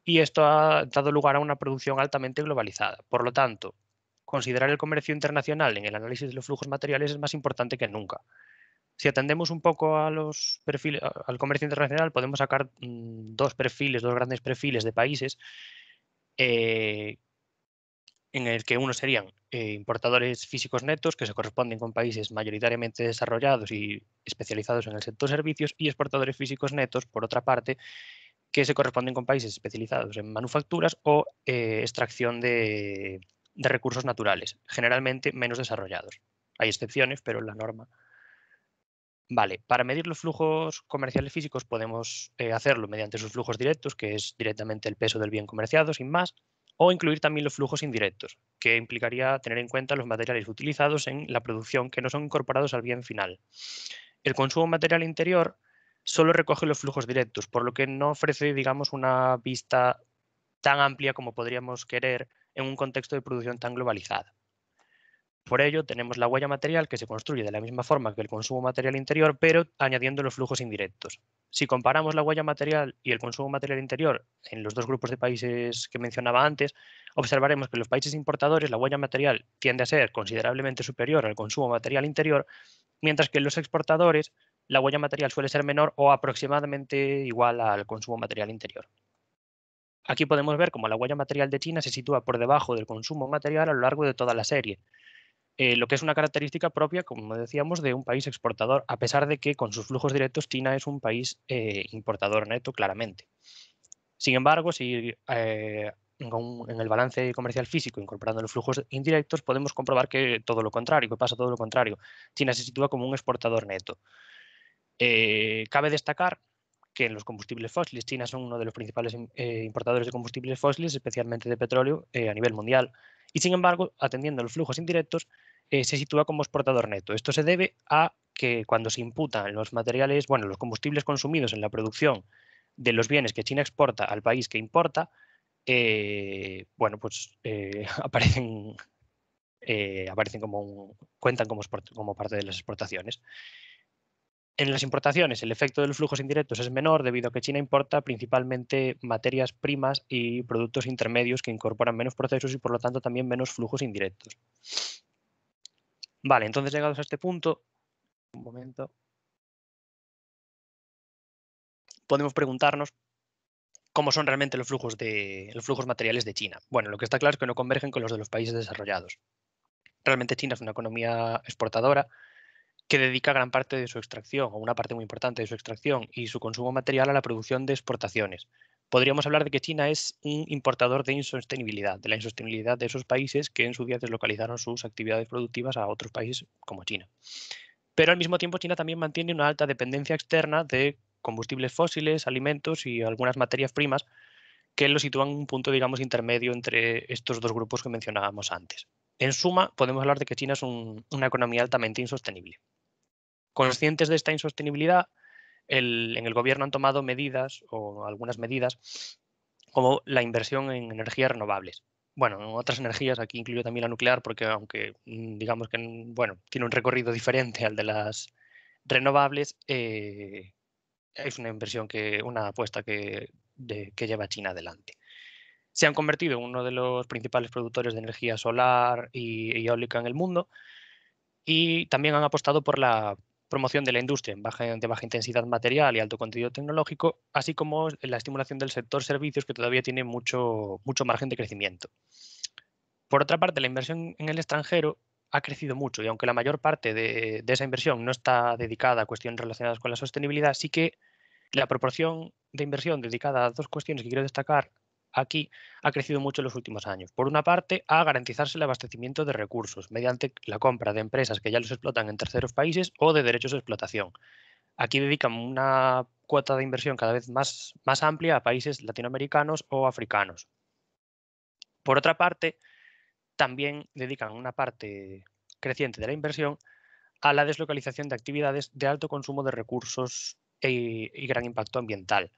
y esto ha dado lugar a una producción altamente globalizada. Por lo tanto, considerar el comercio internacional en el análisis de los flujos materiales es más importante que nunca. Si atendemos un poco a los perfiles, al comercio internacional, podemos sacar dos grandes perfiles de países en el que unos serían importadores físicos netos, que se corresponden con países mayoritariamente desarrollados y especializados en el sector servicios, y exportadores físicos netos, por otra parte, que se corresponden con países especializados en manufacturas o extracción de recursos naturales, generalmente menos desarrollados. Hay excepciones, pero la norma. Vale, para medir los flujos comerciales físicos podemos hacerlo mediante sus flujos directos, que es directamente el peso del bien comerciado, sin más, o incluir también los flujos indirectos, que implicaría tener en cuenta los materiales utilizados en la producción que no son incorporados al bien final. El consumo material interior solo recoge los flujos directos, por lo que no ofrece, digamos, una vista tan amplia como podríamos querer en un contexto de producción tan globalizada. Por ello, tenemos la huella material que se construye de la misma forma que el consumo material interior, pero añadiendo los flujos indirectos. Si comparamos la huella material y el consumo material interior en los dos grupos de países que mencionaba antes, observaremos que en los países importadores la huella material tiende a ser considerablemente superior al consumo material interior, mientras que en los exportadores la huella material suele ser menor o aproximadamente igual al consumo material interior. Aquí podemos ver cómo la huella material de China se sitúa por debajo del consumo material a lo largo de toda la serie, lo que es una característica propia, como decíamos, de un país exportador, a pesar de que con sus flujos directos China es un país importador neto, claramente. Sin embargo, si en el balance comercial físico, incorporando los flujos indirectos, podemos comprobar que todo lo contrario, que pasa todo lo contrario. China se sitúa como un exportador neto. Cabe destacar que en los combustibles fósiles, China son uno de los principales importadores de combustibles fósiles, especialmente de petróleo, a nivel mundial. Y sin embargo, atendiendo a los flujos indirectos, se sitúa como exportador neto. Esto se debe a que cuando se imputan los materiales, bueno, los combustibles consumidos en la producción de los bienes que China exporta al país que importa, bueno, pues aparecen como cuentan como parte de las exportaciones. En las importaciones, el efecto de los flujos indirectos es menor debido a que China importa principalmente materias primas y productos intermedios que incorporan menos procesos y por lo tanto también menos flujos indirectos. Vale, entonces llegados a este punto, un momento, podemos preguntarnos cómo son realmente los flujos materiales de China. Bueno, lo que está claro es que no convergen con los de los países desarrollados. Realmente China es una economía exportadora que dedica gran parte de su extracción, o una parte muy importante de su extracción y su consumo material a la producción de exportaciones. Podríamos hablar de que China es un importador de insostenibilidad, de la insostenibilidad de esos países que en su día deslocalizaron sus actividades productivas a otros países como China. Pero al mismo tiempo China también mantiene una alta dependencia externa de combustibles fósiles, alimentos y algunas materias primas que lo sitúan en un punto, digamos, intermedio entre estos dos grupos que mencionábamos antes. En suma, podemos hablar de que China es una economía altamente insostenible. Conscientes de esta insostenibilidad, en el gobierno han tomado medidas o algunas medidas como la inversión en energías renovables. Bueno, en otras energías, aquí incluyo también la nuclear porque aunque digamos que bueno, tiene un recorrido diferente al de las renovables, es una inversión una apuesta que lleva China adelante. Se han convertido en uno de los principales productores de energía solar y eólica en el mundo y también han apostado por la promoción de la industria de baja intensidad material y alto contenido tecnológico, así como la estimulación del sector servicios, que todavía tiene mucho margen de crecimiento. Por otra parte, la inversión en el extranjero ha crecido mucho y aunque la mayor parte de esa inversión no está dedicada a cuestiones relacionadas con la sostenibilidad, sí que la proporción de inversión dedicada a dos cuestiones que quiero destacar aquí ha crecido mucho en los últimos años. Por una parte, a garantizarse el abastecimiento de recursos mediante la compra de empresas que ya los explotan en terceros países o de derechos de explotación. Aquí dedican una cuota de inversión cada vez más amplia a países latinoamericanos o africanos. Por otra parte, también dedican una parte creciente de la inversión a la deslocalización de actividades de alto consumo de recursos y gran impacto ambiental.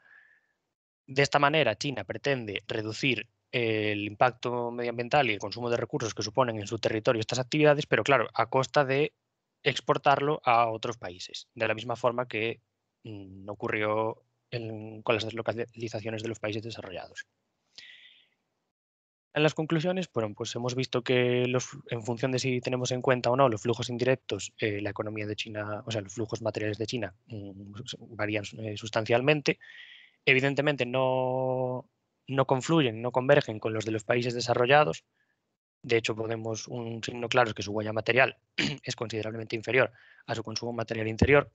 De esta manera, China pretende reducir el impacto medioambiental y el consumo de recursos que suponen en su territorio estas actividades, pero claro, a costa de exportarlo a otros países, de la misma forma que ocurrió con las deslocalizaciones de los países desarrollados. En las conclusiones, bueno, pues hemos visto que en función de si tenemos en cuenta o no los flujos indirectos, la economía de China, o sea, los flujos materiales de China varían sustancialmente. Evidentemente no confluyen, no convergen con los de los países desarrollados. De hecho, un signo claro es que su huella material es considerablemente inferior a su consumo material interior.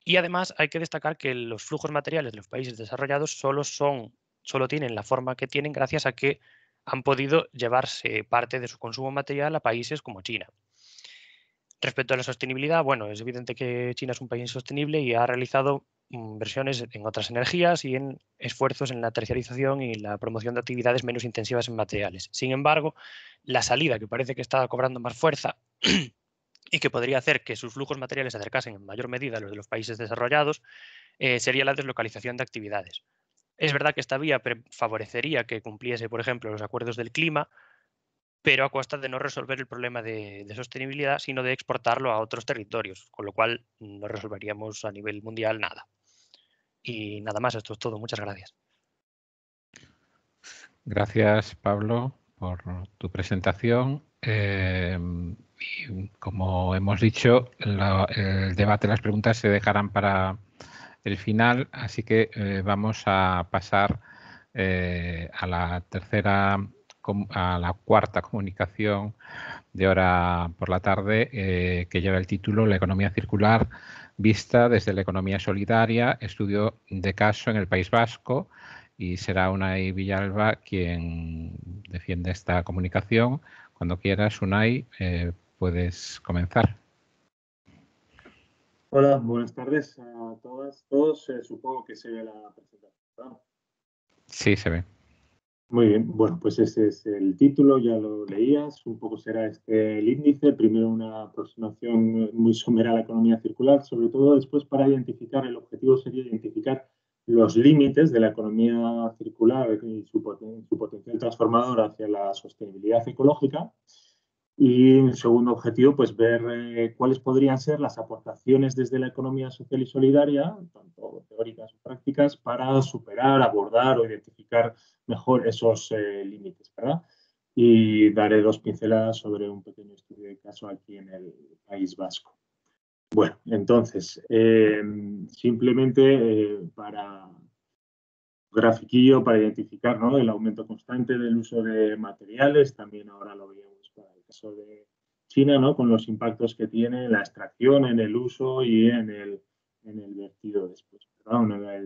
Y además hay que destacar que los flujos materiales de los países desarrollados solo tienen la forma que tienen gracias a que han podido llevarse parte de su consumo material a países como China. Respecto a la sostenibilidad, bueno, es evidente que China es un país sostenible y ha realizado inversiones en otras energías y en esfuerzos en la terciarización y la promoción de actividades menos intensivas en materiales. Sin embargo, la salida, que parece que está cobrando más fuerza y que podría hacer que sus flujos materiales se acercasen en mayor medida a los de los países desarrollados, sería la deslocalización de actividades. Es verdad que esta vía favorecería que cumpliese, por ejemplo, los acuerdos del clima, pero a costa de no resolver el problema de sostenibilidad, sino de exportarlo a otros territorios, con lo cual no resolveríamos a nivel mundial nada. Y nada más, esto es todo. Muchas gracias. Gracias, Pablo, por tu presentación. Y como hemos dicho, el debate, las preguntas se dejarán para el final, así que vamos a pasar a la cuarta comunicación de hora por la tarde, que lleva el título La economía circular vista desde la economía solidaria, estudio de caso en el País Vasco, y será Unai Villalba quien defiende esta comunicación. Cuando quieras, Unai, puedes comenzar. Hola, buenas tardes a todas, todos. Supongo que se ve la presentación. Sí, se ve. Muy bien, bueno, pues ese es el título, ya lo leías. Un poco será el índice. Primero una aproximación muy somera a la economía circular, sobre todo después para identificar, el objetivo sería identificar los límites de la economía circular y su potencial transformador hacia la sostenibilidad ecológica. Y un segundo objetivo, pues ver cuáles podrían ser las aportaciones desde la economía social y solidaria, tanto teóricas o prácticas, para superar, abordar o identificar mejor esos límites, ¿verdad? Y daré dos pinceladas sobre un pequeño estudio de caso aquí en el País Vasco. Bueno, entonces, simplemente para grafiquillo para identificar, ¿no?, el aumento constante del uso de materiales. También ahora lo veíamos para el caso de China, ¿no?, con los impactos que tiene en la extracción, en el uso y en el vertido después, ¿verdad?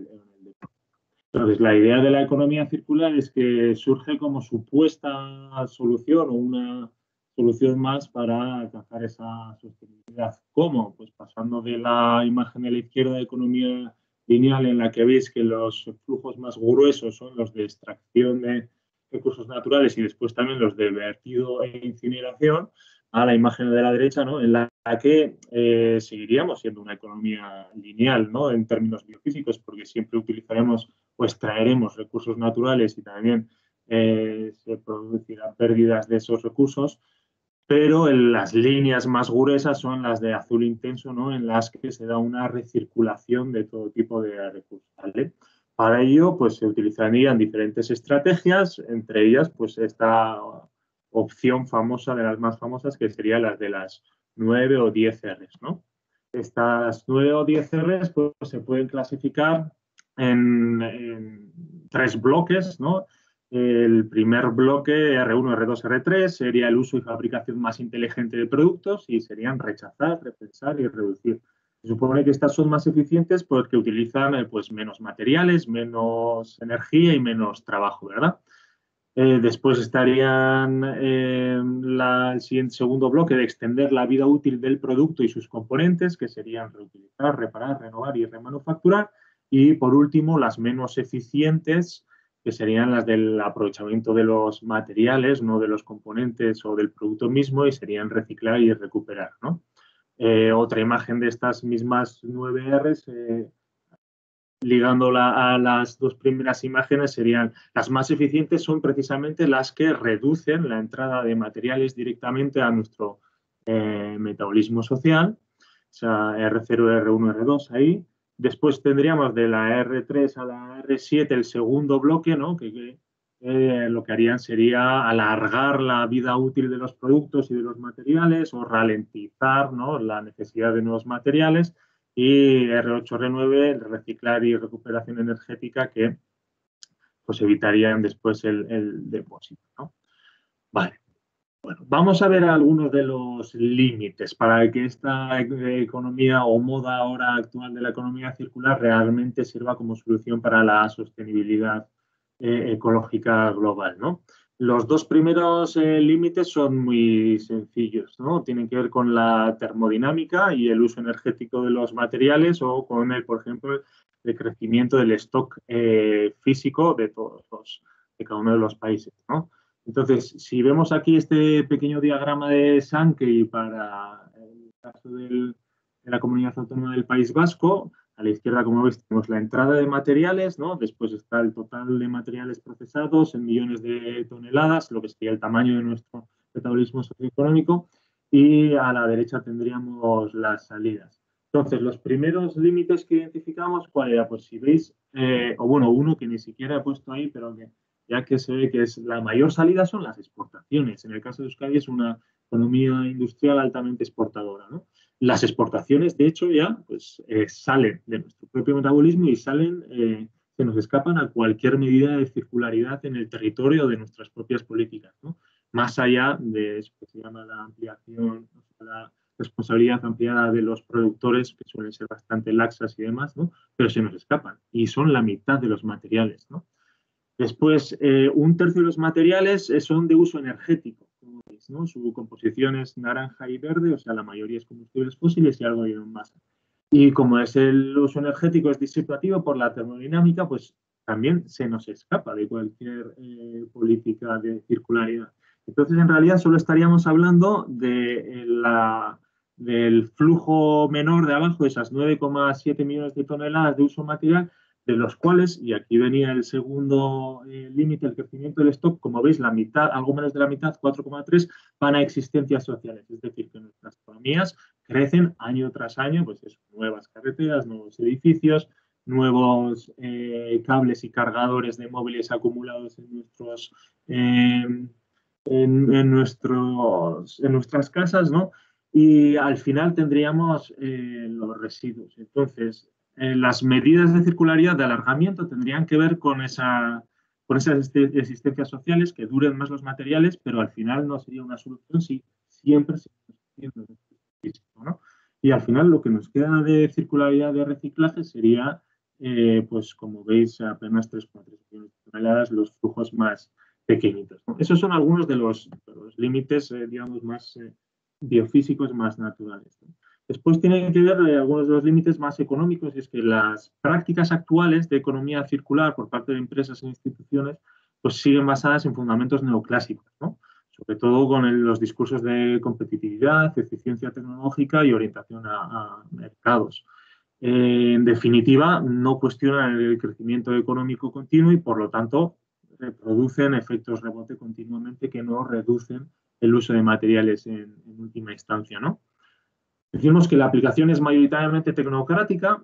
Entonces, la idea de la economía circular es que surge como supuesta solución o una solución más para alcanzar esa sostenibilidad. ¿Cómo? Pues pasando de la imagen de la izquierda de economía lineal, en la que veis que los flujos más gruesos son los de extracción de recursos naturales y después también los de vertido e incineración, a la imagen de la derecha, ¿no?, en la que seguiríamos siendo una economía lineal, ¿no?, en términos biofísicos, porque siempre utilizaremos o extraeremos recursos naturales y también se producirán pérdidas de esos recursos, pero las líneas más gruesas son las de azul intenso, ¿no?, en las que se da una recirculación de todo tipo de recursos, ¿vale? Para ello, pues se utilizarían diferentes estrategias, entre ellas, pues esta opción famosa, de las más famosas, que sería las de las 9 o 10 Rs, ¿no? Estas 9 o 10 Rs pues, se pueden clasificar en tres bloques, ¿no? El primer bloque, R1, R2, R3, sería el uso y fabricación más inteligente de productos y serían rechazar, repensar y reducir. Se supone que estas son más eficientes porque utilizan pues, menos materiales, menos energía y menos trabajo, ¿verdad? Después estarían el siguiente segundo bloque de extender la vida útil del producto y sus componentes, que serían reutilizar, reparar, renovar y remanufacturar. Y por último, las menos eficientes, que serían las del aprovechamiento de los materiales, no de los componentes o del producto mismo, y serían reciclar y recuperar, ¿no? Otra imagen de estas mismas 9 Rs, ligándola a las dos primeras imágenes, serían las más eficientes, son precisamente las que reducen la entrada de materiales directamente a nuestro metabolismo social, o sea, R0, R1, R2 ahí. Después tendríamos de la R3 a la R7 el segundo bloque, ¿no? que lo que harían sería alargar la vida útil de los productos y de los materiales o ralentizar, ¿no?, la necesidad de nuevos materiales. Y R8, R9, reciclar y recuperación energética, que pues evitarían después el depósito, ¿no? Vale. Bueno, vamos a ver algunos de los límites para que esta economía o moda ahora actual de la economía circular realmente sirva como solución para la sostenibilidad ecológica global, ¿no? Los dos primeros límites son muy sencillos, ¿no? Tienen que ver con la termodinámica y el uso energético de los materiales o con el, por ejemplo, el crecimiento del stock físico de de cada uno de los países, ¿no? Entonces, si vemos aquí este pequeño diagrama de Sankey para el caso de la comunidad autónoma del País Vasco, a la izquierda, como veis, tenemos la entrada de materiales, ¿no? Después está el total de materiales procesados en millones de toneladas, lo que sería el tamaño de nuestro metabolismo socioeconómico, y a la derecha tendríamos las salidas. Entonces, los primeros límites que identificamos, ¿cuál era? Pues si veis, o bueno, uno que ni siquiera he puesto ahí, pero que ya que se ve que es la mayor salida son las exportaciones. En el caso de Euskadi es una economía industrial altamente exportadora, ¿no? Las exportaciones, de hecho, ya pues, salen de nuestro propio metabolismo y salen, se nos escapan a cualquier medida de circularidad en el territorio de nuestras propias políticas, ¿no? Más allá de eso que se llama la ampliación, o sea, la responsabilidad ampliada de los productores, que suelen ser bastante laxas y demás, ¿no? Pero se nos escapan y son la mitad de los materiales, ¿no? Después, un tercio de los materiales son de uso energético, como veis, ¿no? Su composición es naranja y verde, o sea, la mayoría es combustibles fósiles y algo de biomasa. Y como es el uso energético es disipativo por la termodinámica, pues también se nos escapa de cualquier política de circularidad. Entonces, en realidad, solo estaríamos hablando del flujo menor de abajo, esas 9,7 millones de toneladas de uso material, de los cuales, y aquí venía el segundo límite, el crecimiento del stock, como veis, la mitad, algo menos de la mitad, 4,3, van a existencias sociales. Es decir, que nuestras economías crecen año tras año, pues eso, nuevas carreteras, nuevos edificios, nuevos cables y cargadores de móviles acumulados en nuestras casas, ¿no? Y al final tendríamos los residuos. Entonces, las medidas de circularidad de alargamiento tendrían que ver con esas existencias sociales, que duren más los materiales, pero al final no sería una solución si siempre se está haciendo físico, ¿no? Y al final lo que nos queda de circularidad de reciclaje sería, pues como veis, apenas 3,3 millones de toneladas, los flujos más pequeñitos, ¿no? Esos son algunos de los límites, digamos, más biofísicos, más naturales, ¿no? Después tienen que ver algunos de los límites más económicos, y es que las prácticas actuales de economía circular por parte de empresas e instituciones pues siguen basadas en fundamentos neoclásicos, ¿no? Sobre todo con los discursos de competitividad, eficiencia tecnológica y orientación a mercados. En definitiva, no cuestionan el crecimiento económico continuo y, por lo tanto, reproducen efectos rebote continuamente que no reducen el uso de materiales en última instancia, ¿no? Decimos que la aplicación es mayoritariamente tecnocrática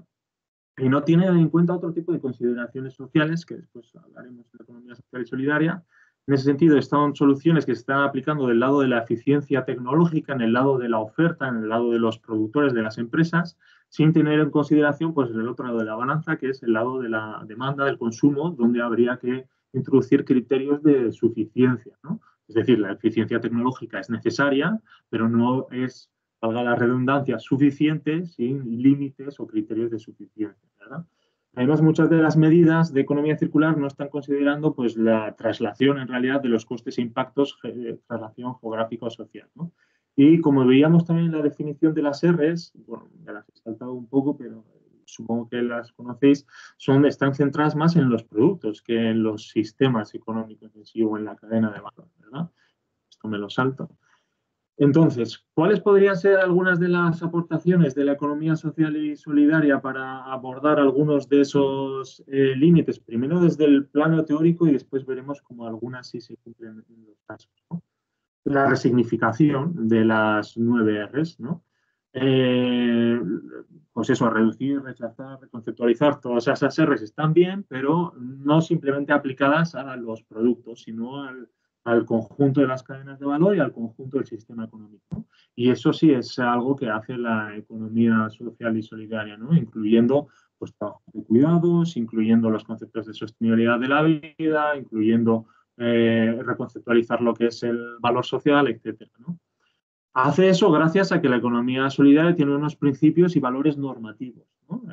y no tiene en cuenta otro tipo de consideraciones sociales, que después hablaremos de la economía social y solidaria. En ese sentido, están soluciones que se están aplicando del lado de la eficiencia tecnológica, en el lado de la oferta, en el lado de los productores, de las empresas, sin tener en consideración pues, el otro lado de la balanza, que es el lado de la demanda, del consumo, donde habría que introducir criterios de suficiencia, ¿no? Es decir, la eficiencia tecnológica es necesaria, pero no es, valga la redundancia, suficiente sin límites o criterios de suficiencia, ¿verdad? Además, muchas de las medidas de economía circular no están considerando pues, la traslación en realidad de los costes e impactos de traslación geográfica o social, ¿no? Y como veíamos también en la definición de las Rs, bueno, me las he saltado un poco, pero supongo que las conocéis, están centradas más en los productos que en los sistemas económicos en sí o en la cadena de valor, ¿verdad? Esto me lo salto. Entonces, ¿cuáles podrían ser algunas de las aportaciones de la economía social y solidaria para abordar algunos de esos límites? Primero desde el plano teórico y después veremos cómo algunas sí se cumplen en los casos, ¿no? La resignificación de las 9 Rs, ¿no? Pues eso, reducir, rechazar, reconceptualizar, todas esas Rs están bien, pero no simplemente aplicadas a los productos, sino al conjunto de las cadenas de valor y al conjunto del sistema económico. Y eso sí es algo que hace la economía social y solidaria, ¿no? Incluyendo pues, trabajo de cuidados, incluyendo los conceptos de sostenibilidad de la vida, incluyendo reconceptualizar lo que es el valor social, etcétera, ¿no? Hace eso gracias a que la economía solidaria tiene unos principios y valores normativos, ¿no?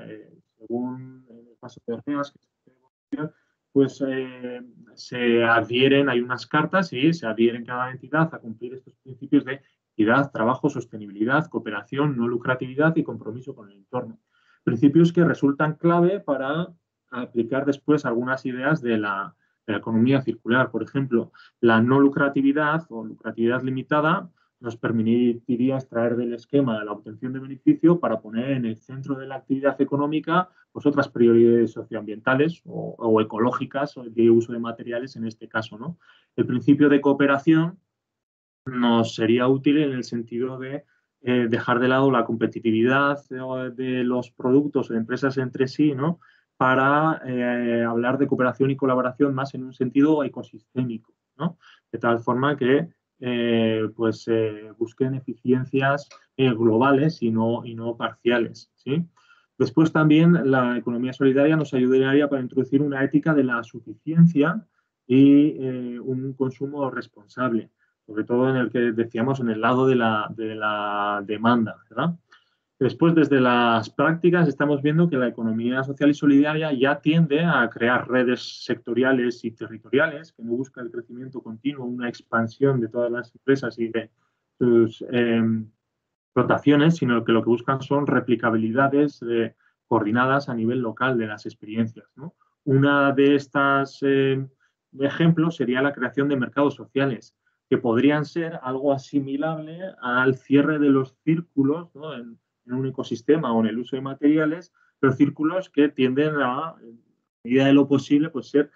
Según el caso de REAS, pues se adhieren, hay unas cartas y se adhieren cada entidad a cumplir estos principios de equidad, trabajo, sostenibilidad, cooperación, no lucratividad y compromiso con el entorno. Principios que resultan clave para aplicar después algunas ideas de la economía circular. Por ejemplo, la no lucratividad o lucratividad limitada nos permitiría extraer del esquema de la obtención de beneficio para poner en el centro de la actividad económica pues, otras prioridades socioambientales o ecológicas o de uso de materiales en este caso, ¿no? El principio de cooperación nos sería útil en el sentido de dejar de lado la competitividad de los productos o de empresas entre sí, ¿no? Para hablar de cooperación y colaboración más en un sentido ecosistémico, ¿no? De tal forma que busquen eficiencias globales y no parciales, ¿sí? Después también la economía solidaria nos ayudaría para introducir una ética de la suficiencia y un consumo responsable, sobre todo en el que decíamos en el lado de la demanda, ¿verdad? Después, desde las prácticas, estamos viendo que la economía social y solidaria ya tiende a crear redes sectoriales y territoriales, que no busca el crecimiento continuo, una expansión de todas las empresas y de sus explotaciones, sino que lo que buscan son replicabilidades coordinadas a nivel local de las experiencias, ¿no? Una de estas ejemplos sería la creación de mercados sociales, que podrían ser algo asimilable al cierre de los círculos, ¿no? en un ecosistema o en el uso de materiales, pero círculos que tienden a medida de lo posible, pues ser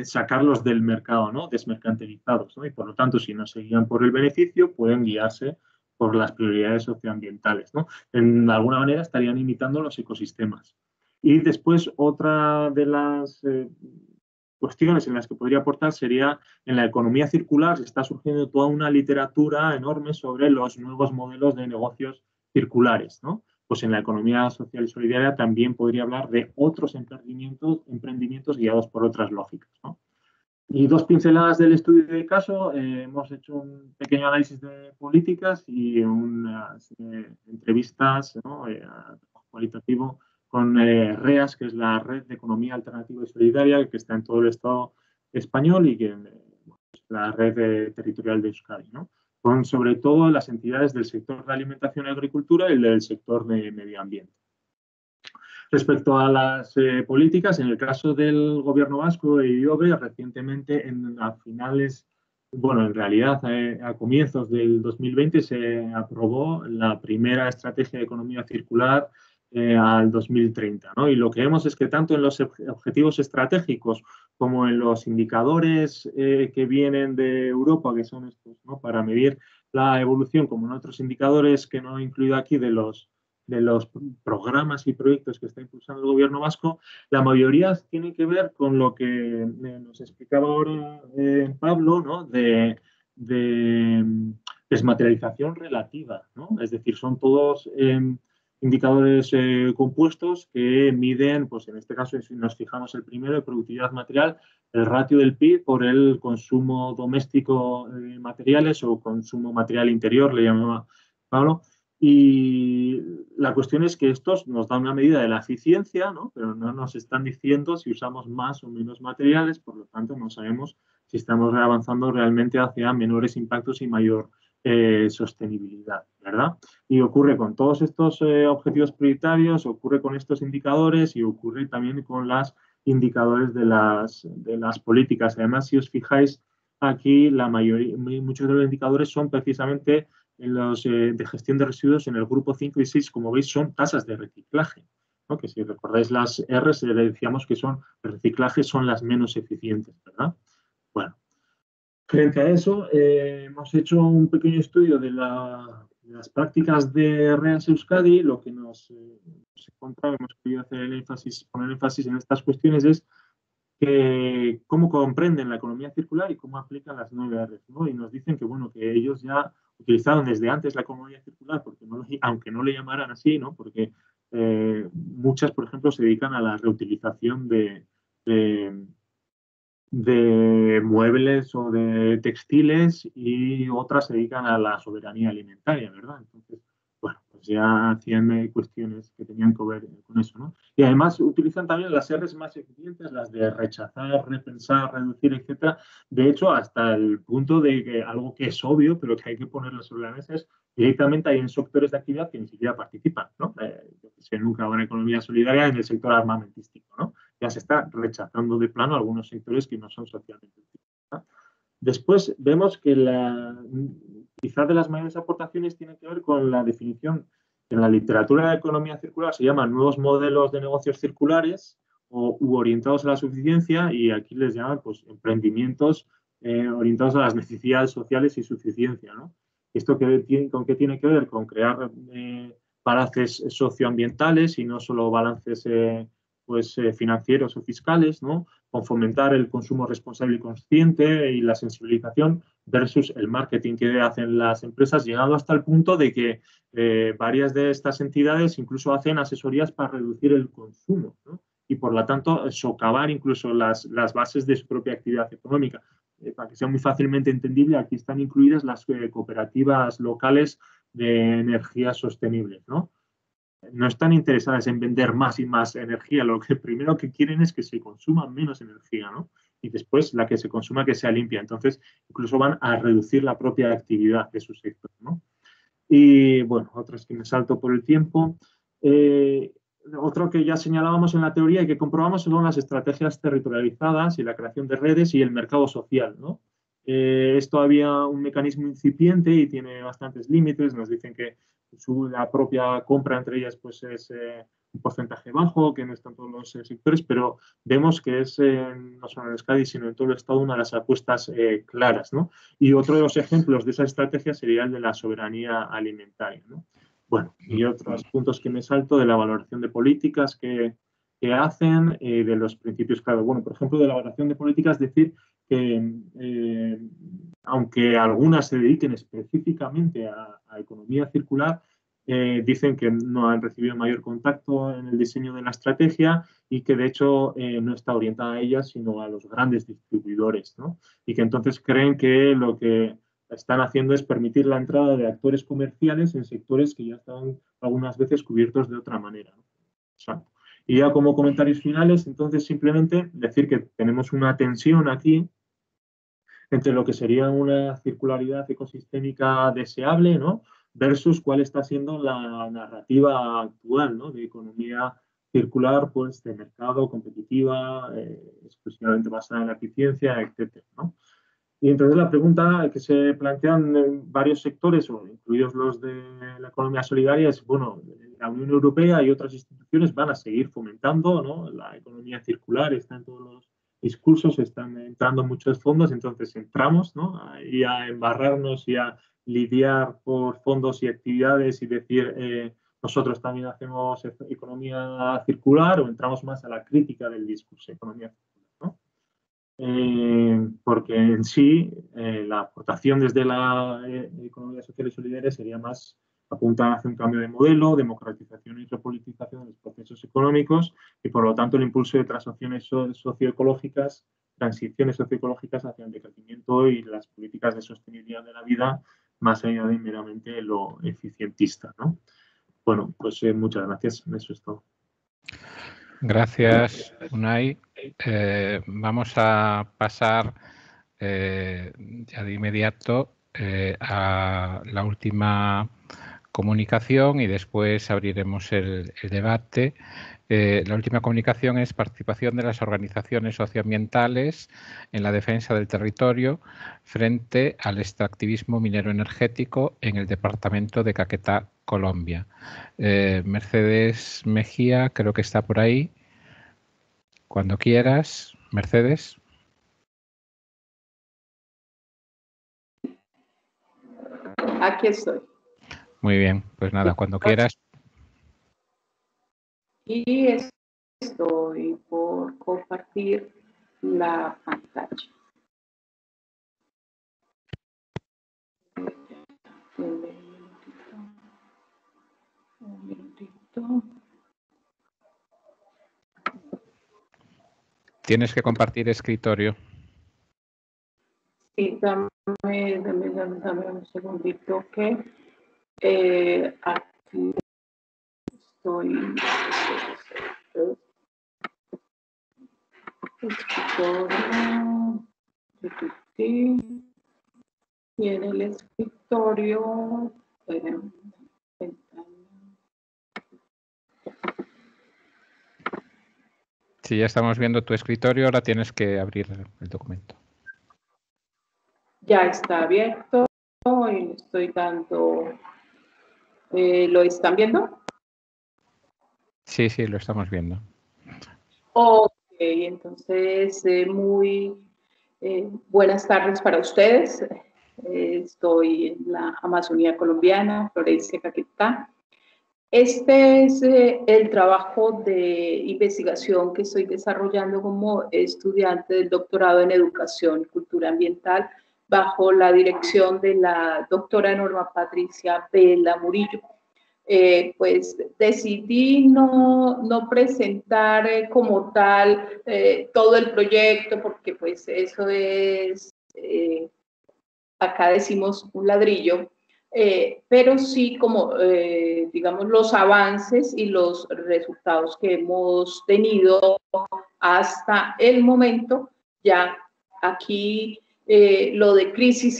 sacarlos del mercado, ¿no? Desmercantilizados, ¿no? Y por lo tanto, si no se guían por el beneficio, pueden guiarse por las prioridades socioambientales, ¿no? En alguna manera estarían imitando los ecosistemas. Y después, otra de las cuestiones en las que podría aportar sería en la economía circular. Está surgiendo toda una literatura enorme sobre los nuevos modelos de negocios circulares, ¿no? Pues en la economía social y solidaria también podría hablar de otros emprendimientos guiados por otras lógicas, ¿no? Y dos pinceladas del estudio de caso. Hemos hecho un pequeño análisis de políticas y unas entrevistas, ¿no? Cualitativo con REAS, que es la Red de Economía Alternativa y Solidaria, que está en todo el Estado español y que es la red territorial de Euskadi, ¿no? Con sobre todo las entidades del sector de alimentación y agricultura y del sector de medio ambiente. Respecto a las políticas, en el caso del gobierno vasco y IOBE, recientemente en realidad a comienzos del 2020 se aprobó la primera estrategia de economía circular al 2030, ¿no? Y lo que vemos es que tanto en los objetivos estratégicos como en los indicadores que vienen de Europa, que son estos, ¿no? Para medir la evolución, como en otros indicadores que no he incluido aquí de los programas y proyectos que está impulsando el gobierno vasco, la mayoría tienen que ver con lo que nos explicaba ahora Pablo, ¿no? de desmaterialización relativa, ¿no? Es decir, son todos indicadores compuestos que miden, pues en este caso, si nos fijamos el primero, de productividad material, el ratio del PIB por el consumo doméstico de materiales o consumo material interior, le llamaba Pablo. Y la cuestión es que estos nos dan una medida de la eficiencia, ¿no? Pero no nos están diciendo si usamos más o menos materiales, por lo tanto no sabemos si estamos avanzando realmente hacia menores impactos y mayor sostenibilidad, ¿verdad? Y ocurre con todos estos objetivos prioritarios, ocurre con estos indicadores y ocurre también con los indicadores de las políticas. Además, si os fijáis, aquí la mayoría, muchos de los indicadores son precisamente en los de gestión de residuos en el grupo 5 y 6, como veis, son tasas de reciclaje, ¿no? Que si recordáis las R's, le decíamos que son el reciclaje son las menos eficientes, ¿verdad? Bueno, frente a eso, hemos hecho un pequeño estudio de las prácticas de REAS Euskadi. Lo que nos encontramos, hemos querido hacer poner énfasis en estas cuestiones es que cómo comprenden la economía circular y cómo aplican las 9 R's, ¿no? Y nos dicen que, bueno, que ellos ya utilizaron desde antes la economía circular, porque aunque no le llamaran así, ¿no? Porque muchas, por ejemplo, se dedican a la reutilización de muebles o de textiles y otras se dedican a la soberanía alimentaria, ¿verdad? Entonces, bueno, pues ya hacían cuestiones que tenían que ver con eso, ¿no? Y además utilizan también las R's más eficientes, las de rechazar, repensar, reducir, etcétera. De hecho, hasta el punto de que algo que es obvio, pero que hay que ponerlo sobre la mesa es directamente hay en sectores de actividad que ni siquiera participan, ¿no? Yo que sé, nunca habrá economía solidaria en el sector armamentístico, ¿no? Ya se está rechazando de plano algunos sectores que no son socialmente útiles, ¿no? Después vemos que quizás de las mayores aportaciones tiene que ver con la definición en la literatura de economía circular, se llaman nuevos modelos de negocios circulares u orientados a la suficiencia, y aquí les llaman pues, emprendimientos orientados a las necesidades sociales y suficiencia, ¿no? ¿Esto con qué tiene que ver? Con crear balances socioambientales y no solo balances financieros o fiscales, ¿no? Con fomentar el consumo responsable y consciente y la sensibilización versus el marketing que hacen las empresas, llegado hasta el punto de que varias de estas entidades incluso hacen asesorías para reducir el consumo, ¿no? Y por lo tanto socavar incluso las bases de su propia actividad económica. Para que sea muy fácilmente entendible, aquí están incluidas las cooperativas locales de energías sostenibles, ¿no? No están interesadas en vender más y más energía, lo que primero que quieren es que se consuma menos energía, ¿no? Y después la que se consuma que sea limpia. Entonces, incluso van a reducir la propia actividad de su sector, ¿no? Y bueno, otras que me salto por el tiempo. Otro que ya señalábamos en la teoría y que comprobamos son las estrategias territorializadas y la creación de redes y el mercado social, ¿no? Es todavía un mecanismo incipiente y tiene bastantes límites. Nos dicen que la propia compra entre ellas pues es un porcentaje bajo, que no están todos los sectores, pero vemos que es no solo en Euskadi, sino en todo el Estado una de las apuestas claras, ¿no? Y otro de los ejemplos de esa estrategia sería el de la soberanía alimentaria, ¿no? Bueno, y otros puntos que me salto de la valoración de políticas que hacen, de los principios clave. Bueno, por ejemplo, de la valoración de políticas, decir que aunque algunas se dediquen específicamente a economía circular, dicen que no han recibido mayor contacto en el diseño de la estrategia y que de hecho no está orientada a ellas, sino a los grandes distribuidores, ¿no? Y que entonces creen que lo que están haciendo es permitir la entrada de actores comerciales en sectores que ya estaban algunas veces cubiertos de otra manera, ¿no? Exacto. Y ya como comentarios finales, entonces simplemente decir que tenemos una tensión aquí entre lo que sería una circularidad ecosistémica deseable, ¿no? Versus cuál está siendo la narrativa actual, ¿no? De economía circular, pues de mercado, competitiva, exclusivamente basada en la eficiencia, etcétera, ¿no? Y entonces la pregunta que se plantean en varios sectores, o incluidos los de la economía solidaria, es, bueno, la Unión Europea y otras instituciones van a seguir fomentando, ¿no? La economía circular, está en todos los discursos, están entrando muchos fondos, entonces entramos, ¿no? Y a embarrarnos y a lidiar por fondos y actividades y decir, nosotros también hacemos economía circular, o entramos más a la crítica del discurso de economía circular, ¿no? Porque en sí la aportación desde la economía social y solidaria sería más apuntan hacia un cambio de modelo, democratización y repolitización de los procesos económicos y, por lo tanto, el impulso de transiciones socioecológicas hacia el decrecimiento y las políticas de sostenibilidad de la vida, más allá de meramente lo eficientista, ¿no? Bueno, pues muchas gracias. Eso es todo. Gracias, Unai. Vamos a pasar ya de inmediato a la última comunicación y después abriremos el debate. La última comunicación es participación de las organizaciones socioambientales en la defensa del territorio frente al extractivismo minero energético en el departamento de Caquetá, Colombia. Mercedes Mejía, creo que está por ahí. Cuando quieras, Mercedes. Aquí estoy. Muy bien, pues nada, cuando quieras. Y estoy por compartir la pantalla. Un minutito. Tienes que compartir escritorio. Sí, dame un segundito que aquí estoy. Escritorio. Y en el escritorio. Si ya estamos viendo tu escritorio, ahora tienes que abrir el documento. Ya está abierto y estoy dando. ¿Lo están viendo? Sí, sí, lo estamos viendo. Ok, entonces muy buenas tardes para ustedes. Estoy en la Amazonía colombiana, Florencia, Caquetá. Este es el trabajo de investigación que estoy desarrollando como estudiante del doctorado en Educación y Cultura Ambiental bajo la dirección de la doctora Norma Patricia Vela Murillo. Pues decidí no presentar como tal todo el proyecto porque pues eso es, acá decimos un ladrillo, pero sí como, digamos, los avances y los resultados que hemos tenido hasta el momento. Ya aquí lo de crisis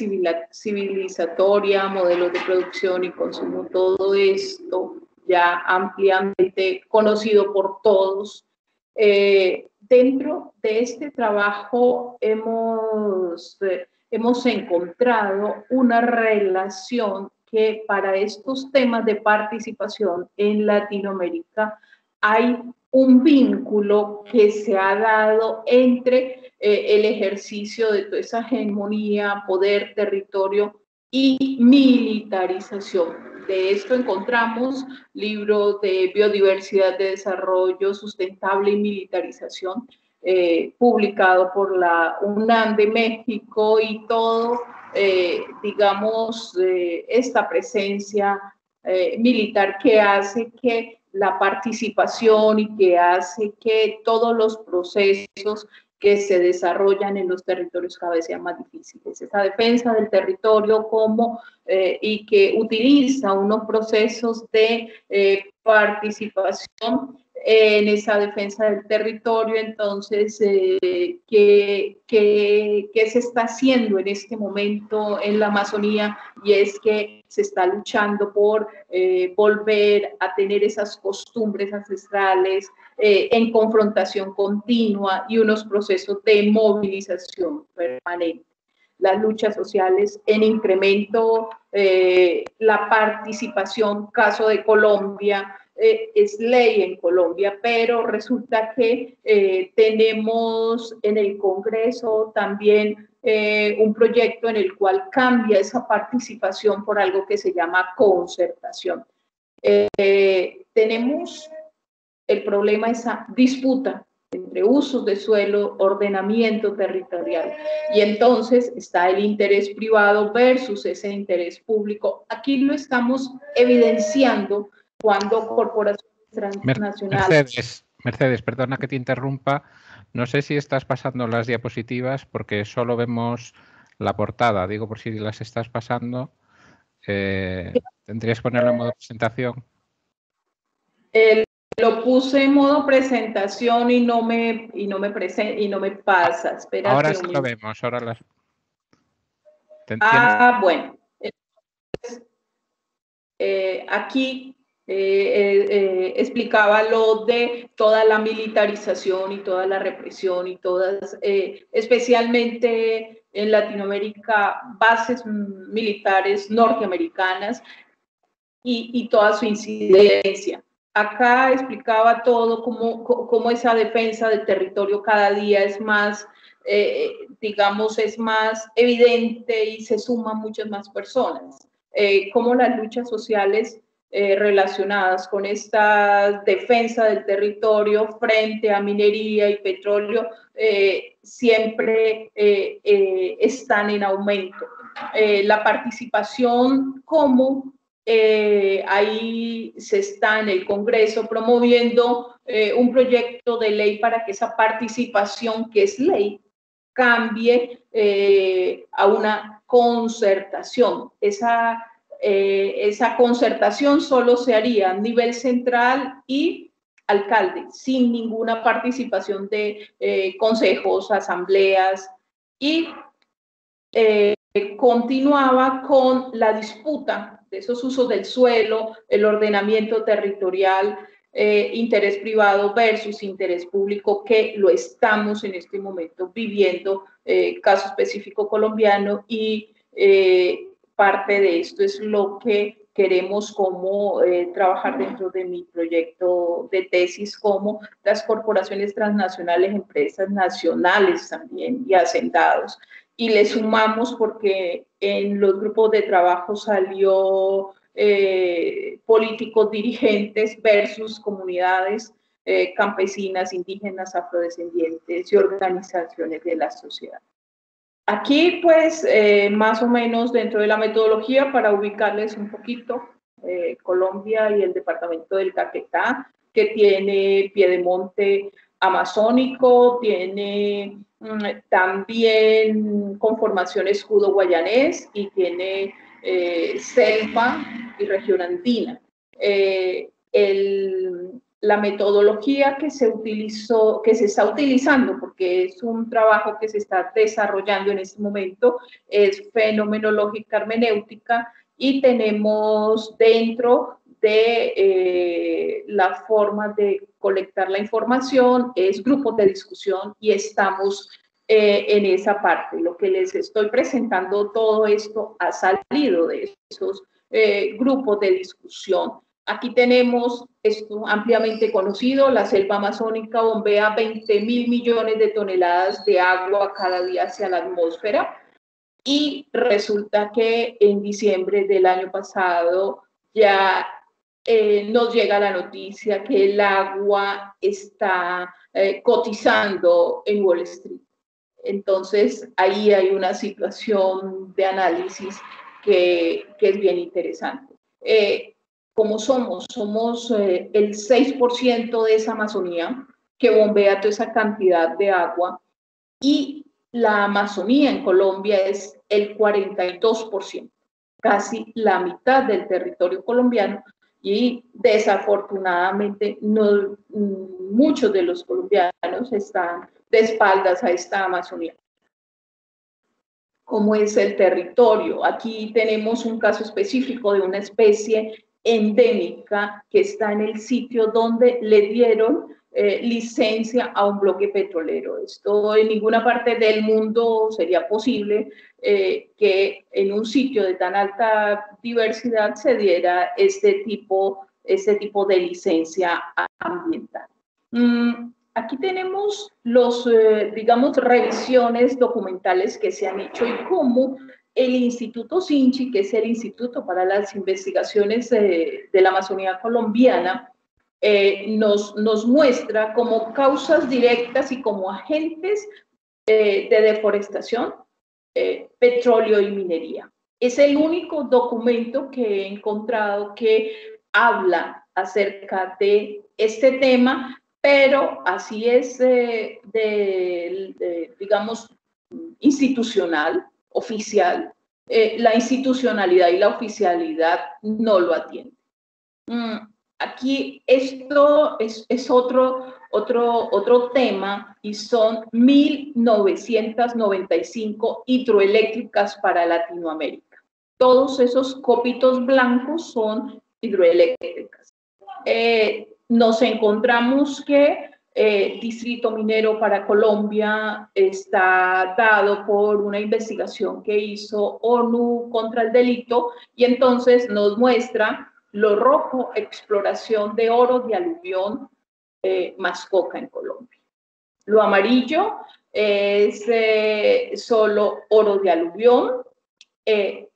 civilizatoria, modelos de producción y consumo, todo esto ya ampliamente conocido por todos. Dentro de este trabajo hemos encontrado una relación que para estos temas de participación en Latinoamérica hay un vínculo que se ha dado entre el ejercicio de toda esa hegemonía, poder, territorio y militarización. De esto encontramos libros de biodiversidad, de desarrollo sustentable y militarización, publicado por la UNAM de México, y todo, digamos, esta presencia militar que hace que la participación y que hace que todos los procesos que se desarrollan en los territorios cada vez sean más difíciles. Esa defensa del territorio y que utiliza unos procesos de participación en esa defensa del territorio. Entonces, ¿qué se está haciendo en este momento en la Amazonía? Y es que se está luchando por volver a tener esas costumbres ancestrales en confrontación continua y unos procesos de movilización permanente. Las luchas sociales en incremento, la participación, caso de Colombia, es ley en Colombia, pero resulta que tenemos en el Congreso también un proyecto en el cual cambia esa participación por algo que se llama concertación. Tenemos el problema, esa disputa entre usos de suelo, ordenamiento territorial. Y entonces está el interés privado versus ese interés público. Aquí lo estamos evidenciando cuando corporaciones transnacionales... Mercedes, perdona que te interrumpa. No sé si estás pasando las diapositivas porque solo vemos la portada. Digo, por si las estás pasando, tendrías que ponerlo en modo presentación. Lo puse en modo presentación y no me pasa. Espera, ahora sí lo vemos. Ahora las... bueno. Entonces, aquí explicaba lo de toda la militarización y toda la represión y todas, especialmente en Latinoamérica, bases militares norteamericanas y toda su incidencia. Acá explicaba todo cómo esa defensa del territorio cada día es más, digamos, es más evidente y se suman muchas más personas. Cómo las luchas sociales relacionadas con esta defensa del territorio frente a minería y petróleo siempre están en aumento. La participación como ahí se está en el Congreso promoviendo un proyecto de ley para que esa participación, que es ley, cambie a una concertación. Esa concertación solo se haría a nivel central y alcalde, sin ninguna participación de consejos, asambleas, y continuaba con la disputa de esos usos del suelo, el ordenamiento territorial, interés privado versus interés público, que lo estamos en este momento viviendo, caso específico colombiano, y parte de esto es lo que queremos como trabajar dentro de mi proyecto de tesis, como las corporaciones transnacionales, empresas nacionales también y hacendados. Y le sumamos porque en los grupos de trabajo salió políticos dirigentes versus comunidades campesinas, indígenas, afrodescendientes y organizaciones de la sociedad. Aquí, pues, más o menos dentro de la metodología, para ubicarles un poquito, Colombia y el departamento del Caquetá, que tiene piedemonte amazónico, tiene también conformación escudo guayanés y tiene selva y región andina. La metodología que se utilizó, que se está utilizando, porque es un trabajo que se está desarrollando en este momento, es fenomenológica hermenéutica, y tenemos dentro de la forma de colectar la información, es grupos de discusión, y estamos en esa parte. Lo que les estoy presentando, todo esto ha salido de esos grupos de discusión. Aquí tenemos esto ampliamente conocido: la selva amazónica bombea 20.000 millones de toneladas de agua cada día hacia la atmósfera, y resulta que en diciembre del año pasado ya nos llega la noticia que el agua está cotizando en Wall Street. Entonces ahí hay una situación de análisis que es bien interesante. Como somos el 6% de esa Amazonía que bombea toda esa cantidad de agua, y la Amazonía en Colombia es el 42%, casi la mitad del territorio colombiano, y desafortunadamente no, muchos de los colombianos están de espaldas a esta Amazonía. ¿Cómo es el territorio? Aquí tenemos un caso específico de una especie endémica que está en el sitio donde le dieron licencia a un bloque petrolero. Esto en ninguna parte del mundo sería posible que en un sitio de tan alta diversidad se diera este tipo de licencia ambiental. Aquí tenemos los, digamos, revisiones documentales que se han hecho, y cómo el Instituto SINCHI, que es el Instituto para las Investigaciones de la Amazonía Colombiana, nos muestra como causas directas y como agentes de deforestación, petróleo y minería. Es el único documento que he encontrado que habla acerca de este tema, pero así es, digamos, institucional, oficial. La institucionalidad y la oficialidad no lo atienden. Aquí esto es otro tema y son 1.995 hidroeléctricas para Latinoamérica. Todos esos copitos blancos son hidroeléctricas. Nos encontramos que Distrito Minero para Colombia está dado por una investigación que hizo ONU contra el delito y entonces nos muestra lo rojo, exploración de oro de aluvión más coca en Colombia. Lo amarillo es solo oro de aluvión,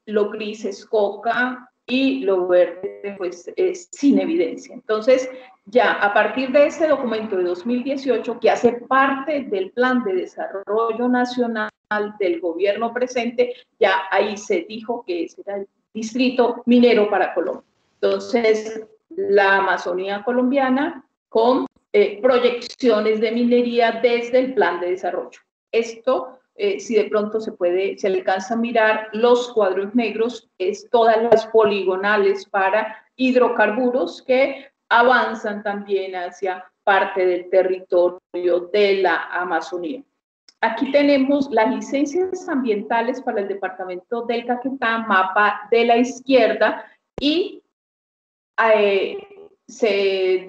lo gris es coca y lo verde pues es sin evidencia. Entonces, ya a partir de este documento de 2018, que hace parte del Plan de Desarrollo Nacional del gobierno presente, ya ahí se dijo que ese era el Distrito Minero para Colombia. Entonces, la Amazonía colombiana con proyecciones de minería desde el plan de desarrollo. Esto, si de pronto se alcanza a mirar, los cuadros negros es todas las poligonales para hidrocarburos que avanzan también hacia parte del territorio de la Amazonía. Aquí tenemos las licencias ambientales para el departamento del Caquetá, mapa de la izquierda, y se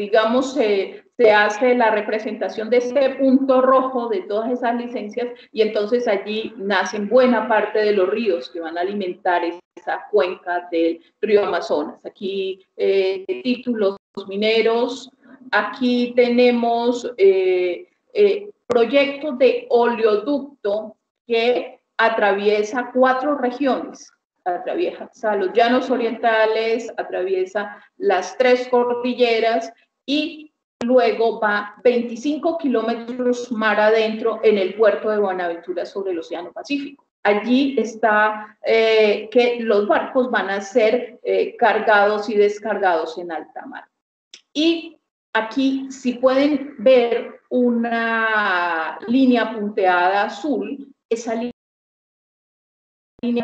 hace la representación de este punto rojo de todas esas licencias y entonces allí nacen buena parte de los ríos que van a alimentar esa cuenca del río Amazonas. Aquí títulos mineros, aquí tenemos proyectos de oleoducto que atraviesa 4 regiones. Atraviesa los llanos orientales, atraviesa las 3 cordilleras y luego va 25 kilómetros mar adentro en el puerto de Buenaventura sobre el Océano Pacífico. Allí está que los barcos van a ser cargados y descargados en alta mar. Y aquí, si pueden ver una línea punteada azul, esa línea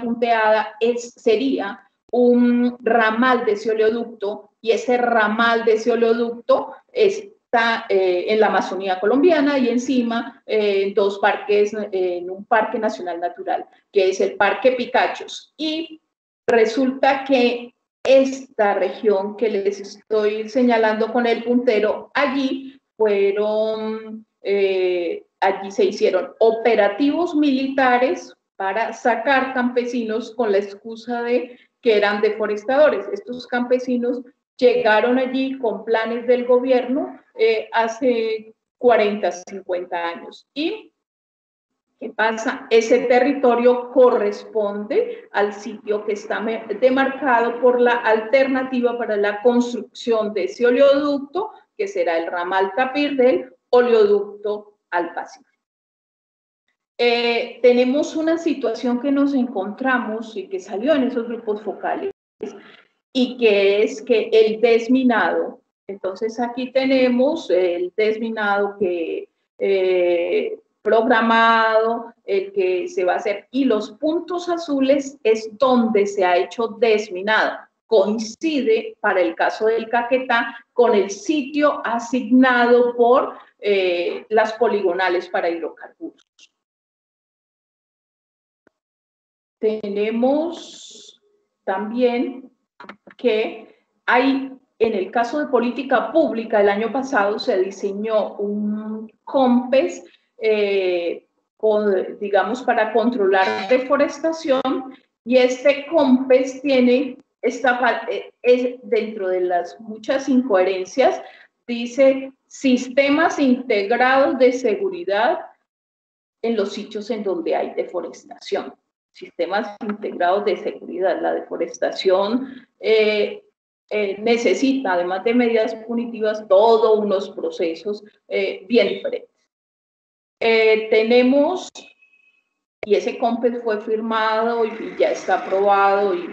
punteada sería un ramal de ese oleoducto y ese ramal de ese oleoducto está en la Amazonía colombiana y encima en un parque nacional natural, que es el Parque Picachos. Y resulta que esta región que les estoy señalando con el puntero, allí se hicieron operativos militares para sacar campesinos con la excusa de que eran deforestadores. Estos campesinos llegaron allí con planes del gobierno hace 40, 50 años. ¿Y qué pasa? Ese territorio corresponde al sitio que está demarcado por la alternativa para la construcción de ese oleoducto, que será el ramal Tapir del oleoducto al Pacífico. Tenemos una situación que nos encontramos y que salió en esos grupos focales y que es que el desminado, entonces aquí tenemos el desminado que programado, el que se va a hacer, y los puntos azules es donde se ha hecho desminado. Coincide para el caso del Caquetá con el sitio asignado por las poligonales para hidrocarburos. Tenemos también que hay, en el caso de política pública, el año pasado se diseñó un COMPES, digamos, para controlar deforestación, y este COMPES tiene, dentro de las muchas incoherencias, dice sistemas integrados de seguridad en los sitios en donde hay deforestación. Sistemas integrados de seguridad. La deforestación necesita, además de medidas punitivas, todos unos procesos bien diferentes. Tenemos, y ese COMPET fue firmado y ya está aprobado y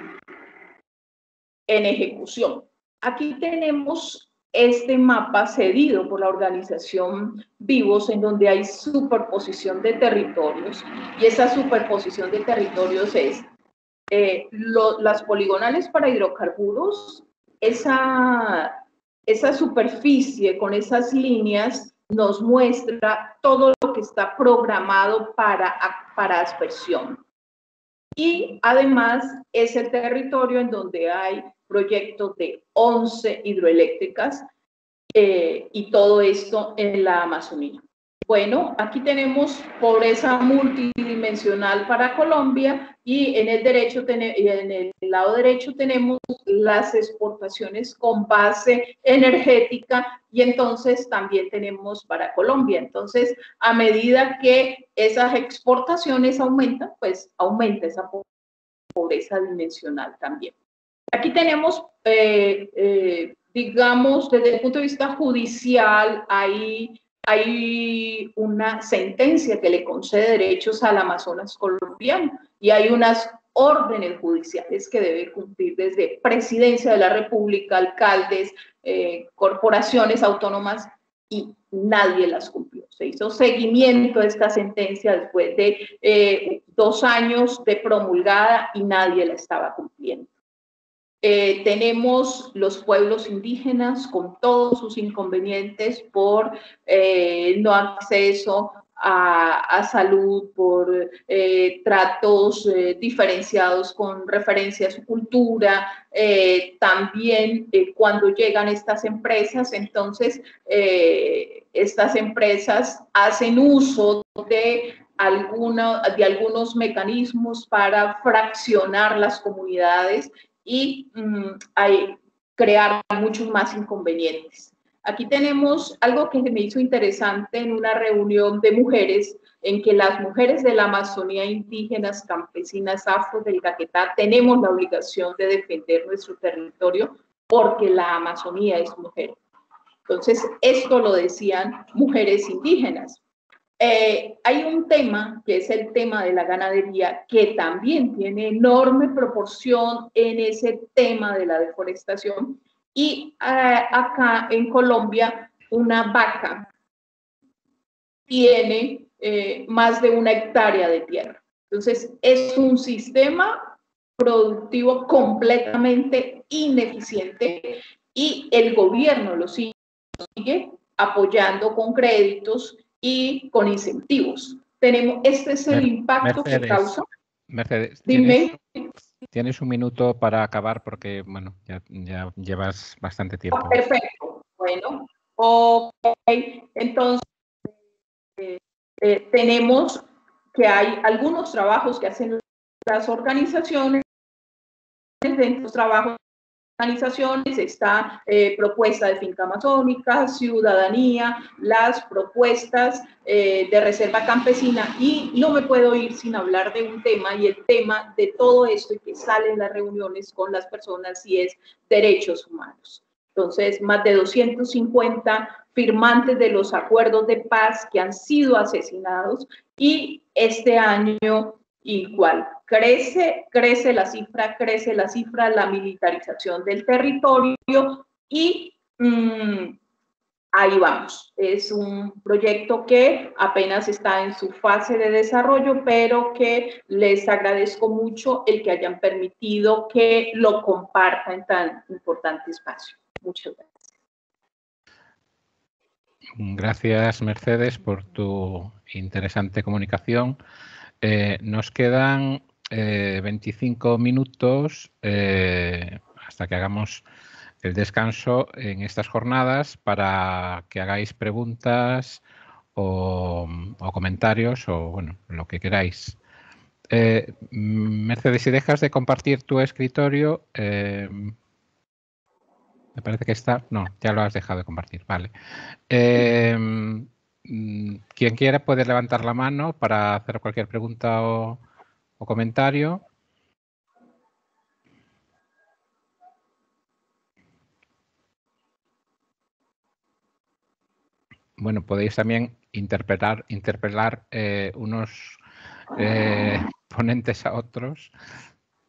en ejecución. Aquí tenemos este mapa cedido por la organización Vivos, en donde hay superposición de territorios, y esa superposición de territorios es las poligonales para hidrocarburos, esa superficie con esas líneas nos muestra todo lo que está programado para aspersión. Y además es el territorio en donde hay proyectos de 11 hidroeléctricas y todo esto en la Amazonía. Bueno, aquí tenemos pobreza multidimensional para Colombia y en el lado derecho tenemos las exportaciones con base energética y entonces también tenemos para Colombia. Entonces, a medida que esas exportaciones aumentan, pues aumenta esa pobreza dimensional también. Aquí tenemos, digamos, desde el punto de vista judicial, hay una sentencia que le concede derechos al Amazonas colombiano y hay unas órdenes judiciales que debe cumplir desde Presidencia de la República, alcaldes, corporaciones autónomas, y nadie las cumplió. Se hizo seguimiento de esta sentencia después de 2 años de promulgada y nadie la estaba cumpliendo. Tenemos los pueblos indígenas con todos sus inconvenientes por no acceso a salud, por tratos diferenciados con referencia a su cultura, también cuando llegan estas empresas, entonces estas empresas hacen uso de algunos mecanismos para fraccionar las comunidades y crear muchos más inconvenientes. Aquí tenemos algo que me hizo interesante en una reunión de mujeres, en que las mujeres de la Amazonía, indígenas, campesinas, afro, del Caquetá, tenemos la obligación de defender nuestro territorio porque la Amazonía es mujer. Entonces, esto lo decían mujeres indígenas. Hay un tema que es el tema de la ganadería que también tiene enorme proporción en ese tema de la deforestación y acá en Colombia una vaca tiene más de 1 hectárea de tierra. Entonces es un sistema productivo completamente ineficiente y el gobierno lo sigue apoyando con créditos y con incentivos. Este es el impacto que causa. Mercedes, dime. Tienes 1 minuto para acabar porque, bueno, ya llevas bastante tiempo. Perfecto. Bueno, ok. Entonces, tenemos que hay algunos trabajos que hacen las organizaciones. Dentro de los trabajos organizaciones está propuesta de finca amazónica, ciudadanía, las propuestas de reserva campesina, y no me puedo ir sin hablar de un tema, y el tema de todo esto y que sale en las reuniones con las personas, y es derechos humanos. Entonces, más de 250 firmantes de los acuerdos de paz que han sido asesinados, y este año igual, crece la cifra, la militarización del territorio, y ahí vamos. Es un proyecto que apenas está en su fase de desarrollo, pero que les agradezco mucho el que hayan permitido que lo comparta en tan importante espacio. Muchas gracias. Gracias, Mercedes, por tu interesante comunicación. Nos quedan 25 minutos hasta que hagamos el descanso en estas jornadas para que hagáis preguntas o comentarios o, bueno, lo que queráis. Mercedes, si dejas de compartir tu escritorio, me parece que está... No, ya lo has dejado de compartir, vale. Quien quiera puede levantar la mano para hacer cualquier pregunta o comentario. bueno, podéis también interpelar unos ponentes a otros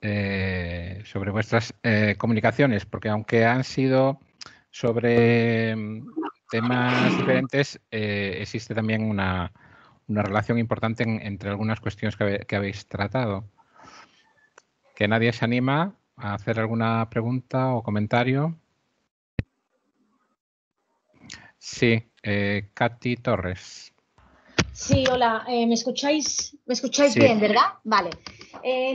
sobre vuestras comunicaciones, porque aunque han sido sobre temas diferentes, existe también una relación importante entre algunas cuestiones que habéis tratado. ¿Que nadie se anima a hacer alguna pregunta o comentario? Sí, Katy Torres. Sí, hola, ¿me escucháis Sí. bien, verdad? Vale.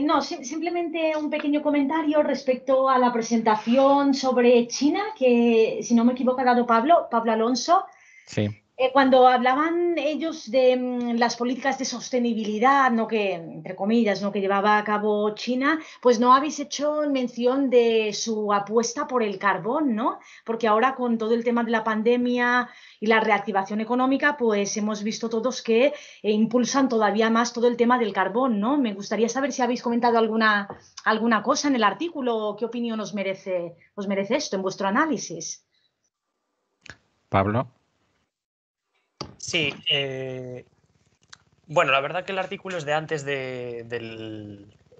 No, simplemente un pequeño comentario respecto a la presentación sobre China, que si no me equivoco ha dado Pablo Alonso. Sí. Cuando hablaban ellos de las políticas de sostenibilidad, ¿no? Que, entre comillas, ¿no? Que llevaba a cabo China, pues no habéis hecho mención de su apuesta por el carbón, ¿no? Porque ahora con todo el tema de la pandemia y la reactivación económica, pues hemos visto todos que impulsan todavía más todo el tema del carbón, ¿no? Me gustaría saber si habéis comentado alguna cosa en el artículo, qué opinión os merece esto en vuestro análisis. Pablo. Sí, bueno, la verdad que el artículo es de antes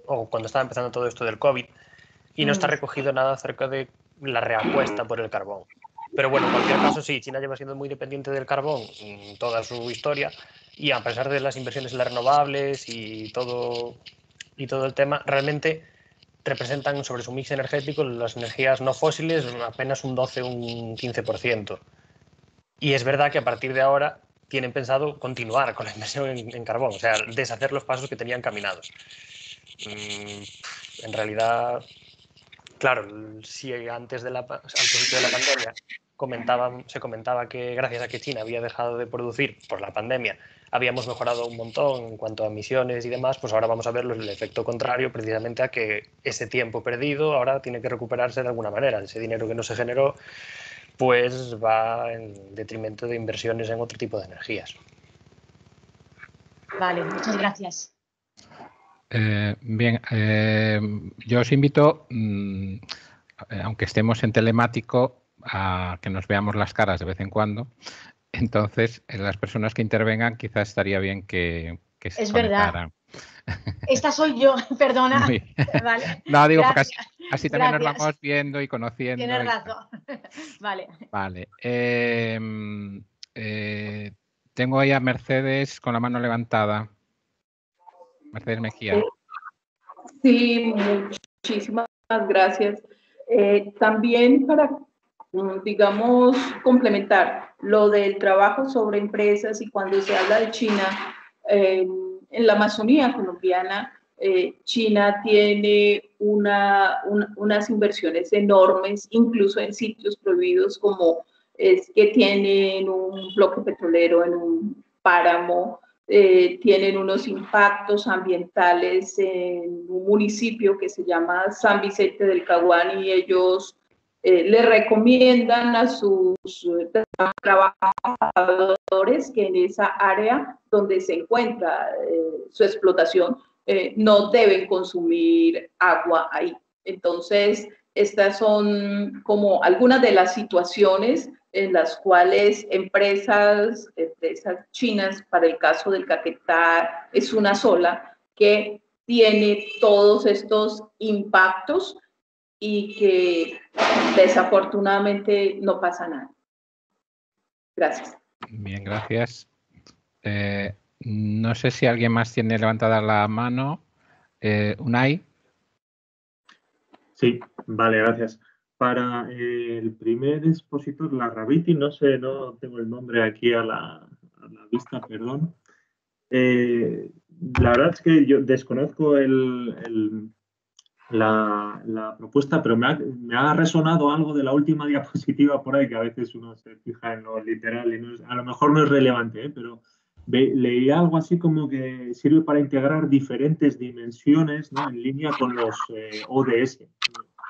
o cuando estaba empezando todo esto del COVID y no está recogido nada acerca de la reapuesta por el carbón. Pero bueno, en cualquier caso, sí, China lleva siendo muy dependiente del carbón en toda su historia y a pesar de las inversiones en las renovables y todo el tema, realmente representan sobre su mix energético las energías no fósiles apenas un 12 o un 15%. Y es verdad que a partir de ahora tienen pensado continuar con la inversión en carbón, o sea, deshacer los pasos que tenían caminados. En realidad, claro, si antes al principio de la pandemia se comentaba que gracias a que China había dejado de producir por la pandemia, habíamos mejorado un montón en cuanto a emisiones y demás, pues ahora vamos a ver el efecto contrario, precisamente a que ese tiempo perdido ahora tiene que recuperarse de alguna manera. Ese dinero que no se generó pues va en detrimento de inversiones en otro tipo de energías. Vale, muchas gracias. Bien, yo os invito, aunque estemos en telemático, a que nos veamos las caras de vez en cuando. Entonces, las personas que intervengan quizás estaría bien que se es conectaran. Verdad. Esta soy yo, perdona. Vale. No, digo, porque así también nos vamos viendo y conociendo. Tienes razón. Vale. Vale. Tengo ahí a Mercedes con la mano levantada. Mercedes Mejía. Sí, muchísimas gracias. También para, digamos, complementar lo del trabajo sobre empresas y cuando se habla de China, en la Amazonía colombiana, China tiene unas inversiones enormes, incluso en sitios prohibidos como es que tienen un bloque petrolero en un páramo, tienen unos impactos ambientales en un municipio que se llama San Vicente del Caguán y ellos le recomiendan a sus trabajadores que en esa área donde se encuentra su explotación no deben consumir agua ahí. Entonces, estas son como algunas de las situaciones en las cuales empresas chinas, para el caso del Caquetá, es una sola, que tiene todos estos impactos y que desafortunadamente no pasa nada. Gracias. Bien, gracias. No sé si alguien más tiene levantada la mano. Unai. Sí, vale, gracias. Para el primer expositor, Larrabiti, no sé, no tengo el nombre aquí a la vista, perdón. La verdad es que yo desconozco la propuesta, pero me ha resonado algo de la última diapositiva por ahí, que a veces uno se fija en lo literal y a lo mejor no es relevante, pero leí algo así como que sirve para integrar diferentes dimensiones, ¿no? En línea con los ODS,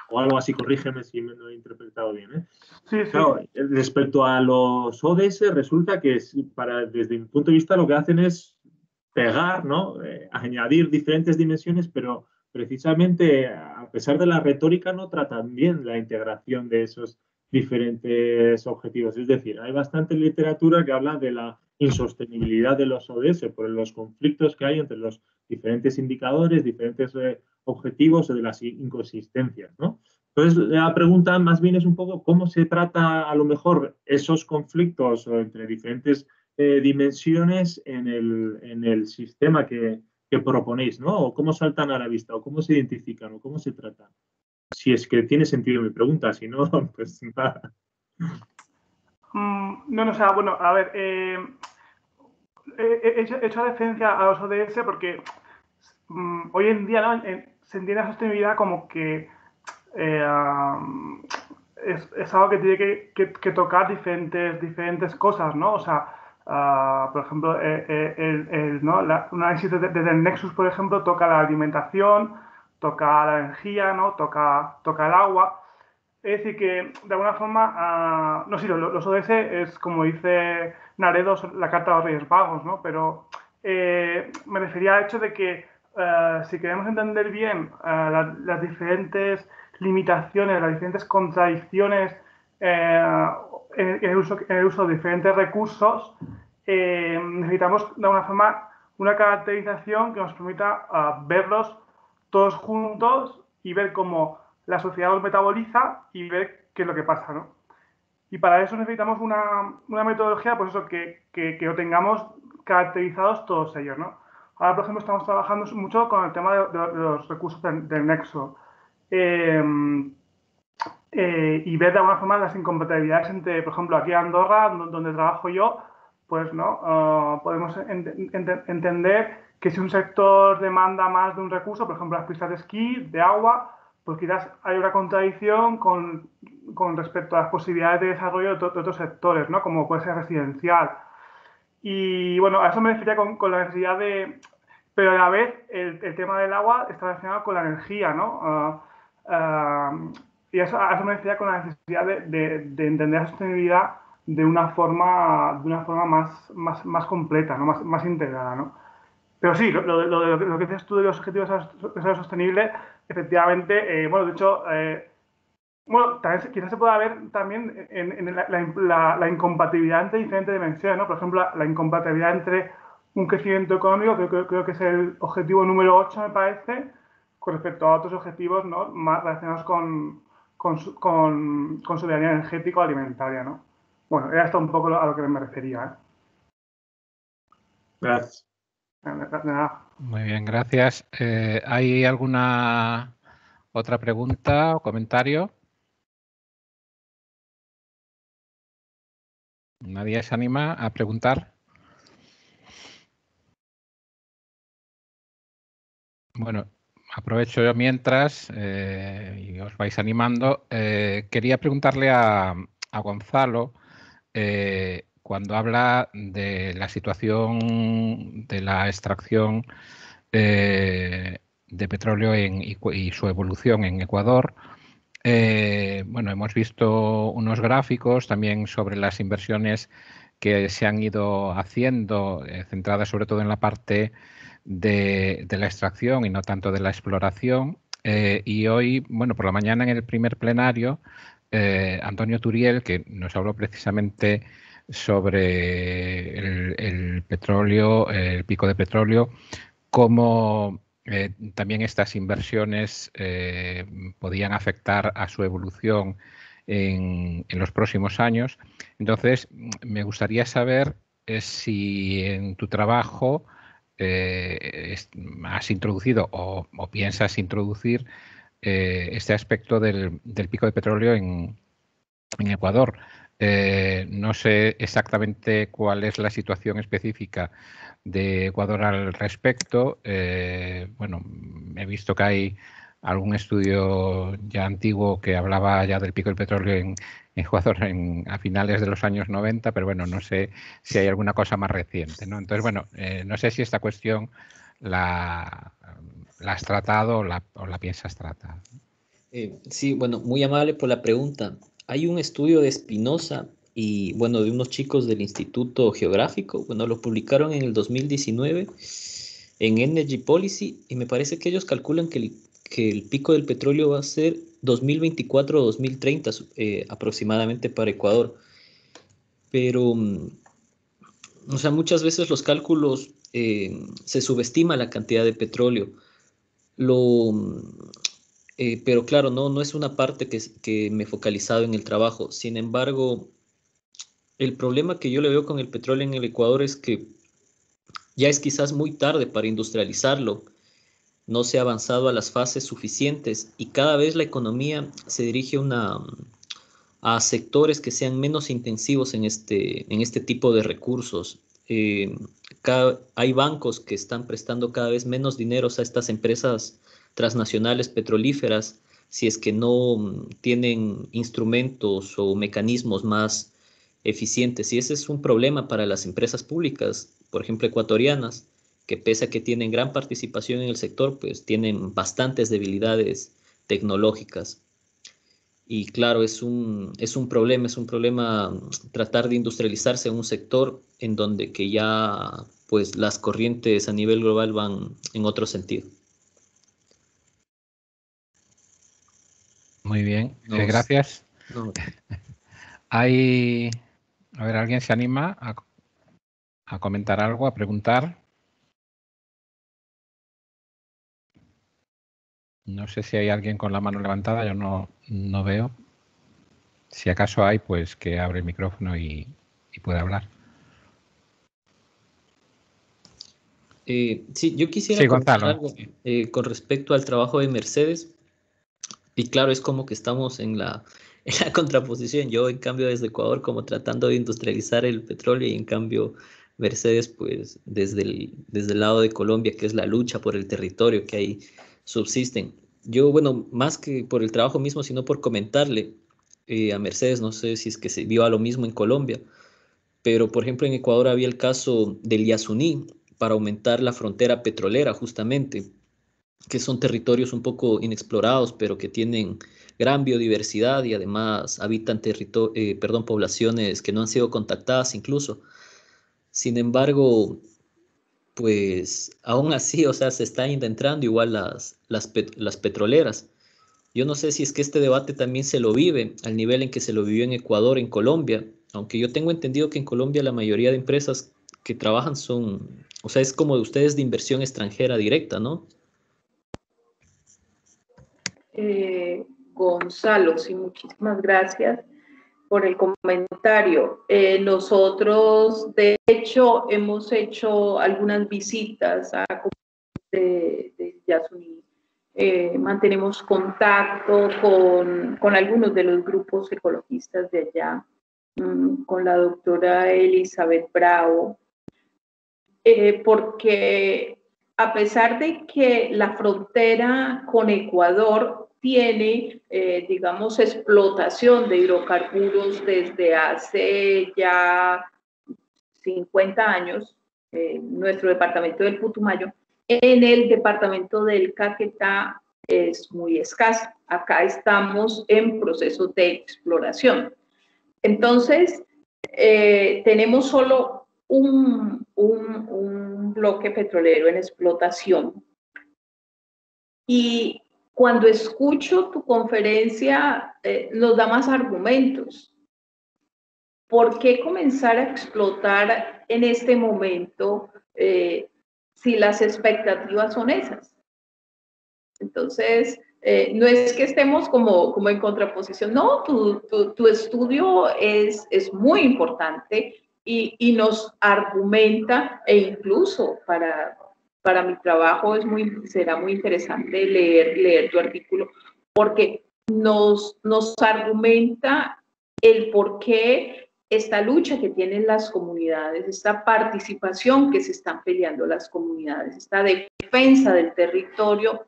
o algo así, corrígeme si me lo he interpretado bien. Sí, sí. Claro, respecto a los ODS, resulta que desde mi punto de vista lo que hacen es pegar, ¿no? Añadir diferentes dimensiones, pero precisamente, a pesar de la retórica, no tratan bien la integración de diferentes objetivos. Es decir, hay bastante literatura que habla de la insostenibilidad de los ODS por los conflictos que hay entre los diferentes indicadores, diferentes objetivos o de las inconsistencias, ¿no? Entonces, la pregunta más bien es un poco cómo se trata a lo mejor esos conflictos entre diferentes dimensiones en el sistema que proponéis, ¿no? O cómo saltan a la vista, o cómo se identifican, o cómo se tratan. Si es que tiene sentido mi pregunta, si no, pues nada. No, o sea, bueno, a ver, he hecho referencia a los ODS porque hoy en día, ¿no? Se entiende la sostenibilidad como que es algo que tiene que tocar diferentes cosas, ¿no? O sea, por ejemplo, ¿no? Un análisis desde el Nexus, por ejemplo, toca la alimentación, toca la energía, ¿no? Toca el agua. Es decir, que de alguna forma, no sé, los ODS es, como dice Naredo, la carta de los Reyes Magos, ¿no? Pero me refería al hecho de que si queremos entender bien las diferentes limitaciones, las diferentes contradicciones en el uso de diferentes recursos, necesitamos de alguna forma una caracterización que nos permita verlos todos juntos y ver cómo la sociedad los metaboliza y ver qué es lo que pasa, ¿no? Y para eso necesitamos una metodología, pues eso, que lo tengamos caracterizados todos ellos, ¿no? Ahora, por ejemplo, estamos trabajando mucho con el tema de los recursos del Nexo. Y ver de alguna forma las incompatibilidades entre, por ejemplo, aquí en Andorra, donde trabajo yo, pues no podemos entender que si un sector demanda más de un recurso, por ejemplo, las pistas de esquí, de agua, pues quizás hay una contradicción con respecto a las posibilidades de desarrollo de otros sectores, ¿no? Como puede ser residencial. Y bueno, a eso me refería con la necesidad de... Pero a la vez el tema del agua está relacionado con la energía, ¿no? Y a eso me refería con la necesidad de entender la sostenibilidad de una forma más completa, ¿no? más integrada, ¿no? Pero sí, lo que dices tú de los objetivos de desarrollo sostenible, efectivamente, bueno, de hecho, bueno, también, quizás se pueda ver también en la incompatibilidad entre diferentes dimensiones, ¿no? Por ejemplo, la incompatibilidad entre un crecimiento económico, creo que es el objetivo número 8, me parece, con respecto a otros objetivos, ¿no? Más relacionados con soberanía energética o alimentaria, ¿no? Bueno, era esto un poco a lo que me refería, ¿eh? Gracias. Nada. Muy bien, gracias. ¿Hay alguna otra pregunta o comentario? ¿Nadie se anima a preguntar? Bueno, aprovecho yo mientras y os vais animando. Quería preguntarle a Gonzalo, cuando habla de la situación de la extracción de petróleo y su evolución en Ecuador. Bueno, hemos visto unos gráficos también sobre las inversiones que se han ido haciendo, centradas sobre todo en la parte de la extracción y no tanto de la exploración. Y hoy, bueno, por la mañana en el primer plenario, Antonio Turiel, que nos habló precisamente sobre el petróleo, el pico de petróleo, cómo también estas inversiones podían afectar a su evolución en los próximos años. Entonces, me gustaría saber si en tu trabajo has introducido o piensas introducir este aspecto del pico de petróleo en Ecuador. No sé exactamente cuál es la situación específica de Ecuador al respecto. Bueno, he visto que hay algún estudio ya antiguo que hablaba ya del pico del petróleo en Ecuador a finales de los años 90, pero bueno, no sé si hay alguna cosa más reciente, ¿no? Entonces, bueno, no sé si esta cuestión la has tratado o la piensas tratar. Sí, bueno, muy amable por la pregunta. Hay un estudio de Espinosa y, bueno, de unos chicos del Instituto Geográfico, bueno, lo publicaron en el 2019 en Energy Policy y me parece que ellos calculan que el pico del petróleo va a ser 2024 o 2030 aproximadamente para Ecuador. Pero, o sea, muchas veces los cálculos se subestima la cantidad de petróleo. Pero claro, no es una parte que me he focalizado en el trabajo. Sin embargo, el problema que yo le veo con el petróleo en el Ecuador es que ya es quizás muy tarde para industrializarlo. No se ha avanzado a las fases suficientes y cada vez la economía se dirige a sectores que sean menos intensivos en este tipo de recursos. Hay bancos que están prestando cada vez menos dinero a estas empresas transnacionales petrolíferas si es que no tienen instrumentos o mecanismos más eficientes. Y ese es un problema para las empresas públicas, por ejemplo, ecuatorianas, que pese a que tienen gran participación en el sector, pues tienen bastantes debilidades tecnológicas. Y claro, es un problema tratar de industrializarse en un sector en donde que ya pues las corrientes a nivel global van en otro sentido. Muy bien, gracias. No. A ver, ¿alguien se anima a comentar algo, a preguntar? No sé si hay alguien con la mano levantada, yo no veo. Si acaso hay, pues que abre el micrófono y puede hablar. Sí, yo quisiera comentar algo con respecto al trabajo de Mercedes. Y claro, es como que estamos en la contraposición. Yo, en cambio, desde Ecuador, como tratando de industrializar el petróleo, y en cambio, Mercedes, pues, desde el lado de Colombia, que es la lucha por el territorio que ahí subsisten. Yo, bueno, más que por el trabajo mismo, sino por comentarle a Mercedes, no sé si es que se vio a lo mismo en Colombia, pero, por ejemplo, en Ecuador había el caso del Yasuní para aumentar la frontera petrolera, justamente, que son territorios un poco inexplorados, pero que tienen gran biodiversidad y además habitan poblaciones que no han sido contactadas incluso. Sin embargo, pues aún así, o sea, se están entrando igual las petroleras. Yo no sé si es que este debate también se lo vive al nivel en que se lo vivió en Ecuador, en Colombia, aunque yo tengo entendido que en Colombia la mayoría de empresas que trabajan o sea, es como de ustedes de inversión extranjera directa, ¿no? Gonzalo, sí, muchísimas gracias por el comentario. Nosotros, de hecho, hemos hecho algunas visitas a de Yasuní. Mantenemos contacto con algunos de los grupos ecologistas de allá, con la doctora Elizabeth Bravo, porque a pesar de que la frontera con Ecuador tiene, digamos, explotación de hidrocarburos desde hace ya 50 años, nuestro departamento del Putumayo, en el departamento del Caquetá es muy escasa. Acá estamos en proceso de exploración. Entonces, tenemos solo un bloque petrolero en explotación. Y cuando escucho tu conferencia, nos da más argumentos. ¿Por qué comenzar a explotar en este momento si las expectativas son esas? Entonces, no es que estemos como en contraposición, no, tu estudio es muy importante y nos argumenta, e incluso para mi trabajo será muy interesante leer tu artículo, porque nos argumenta el por qué esta lucha que tienen las comunidades, esta participación que se están peleando las comunidades, esta defensa del territorio,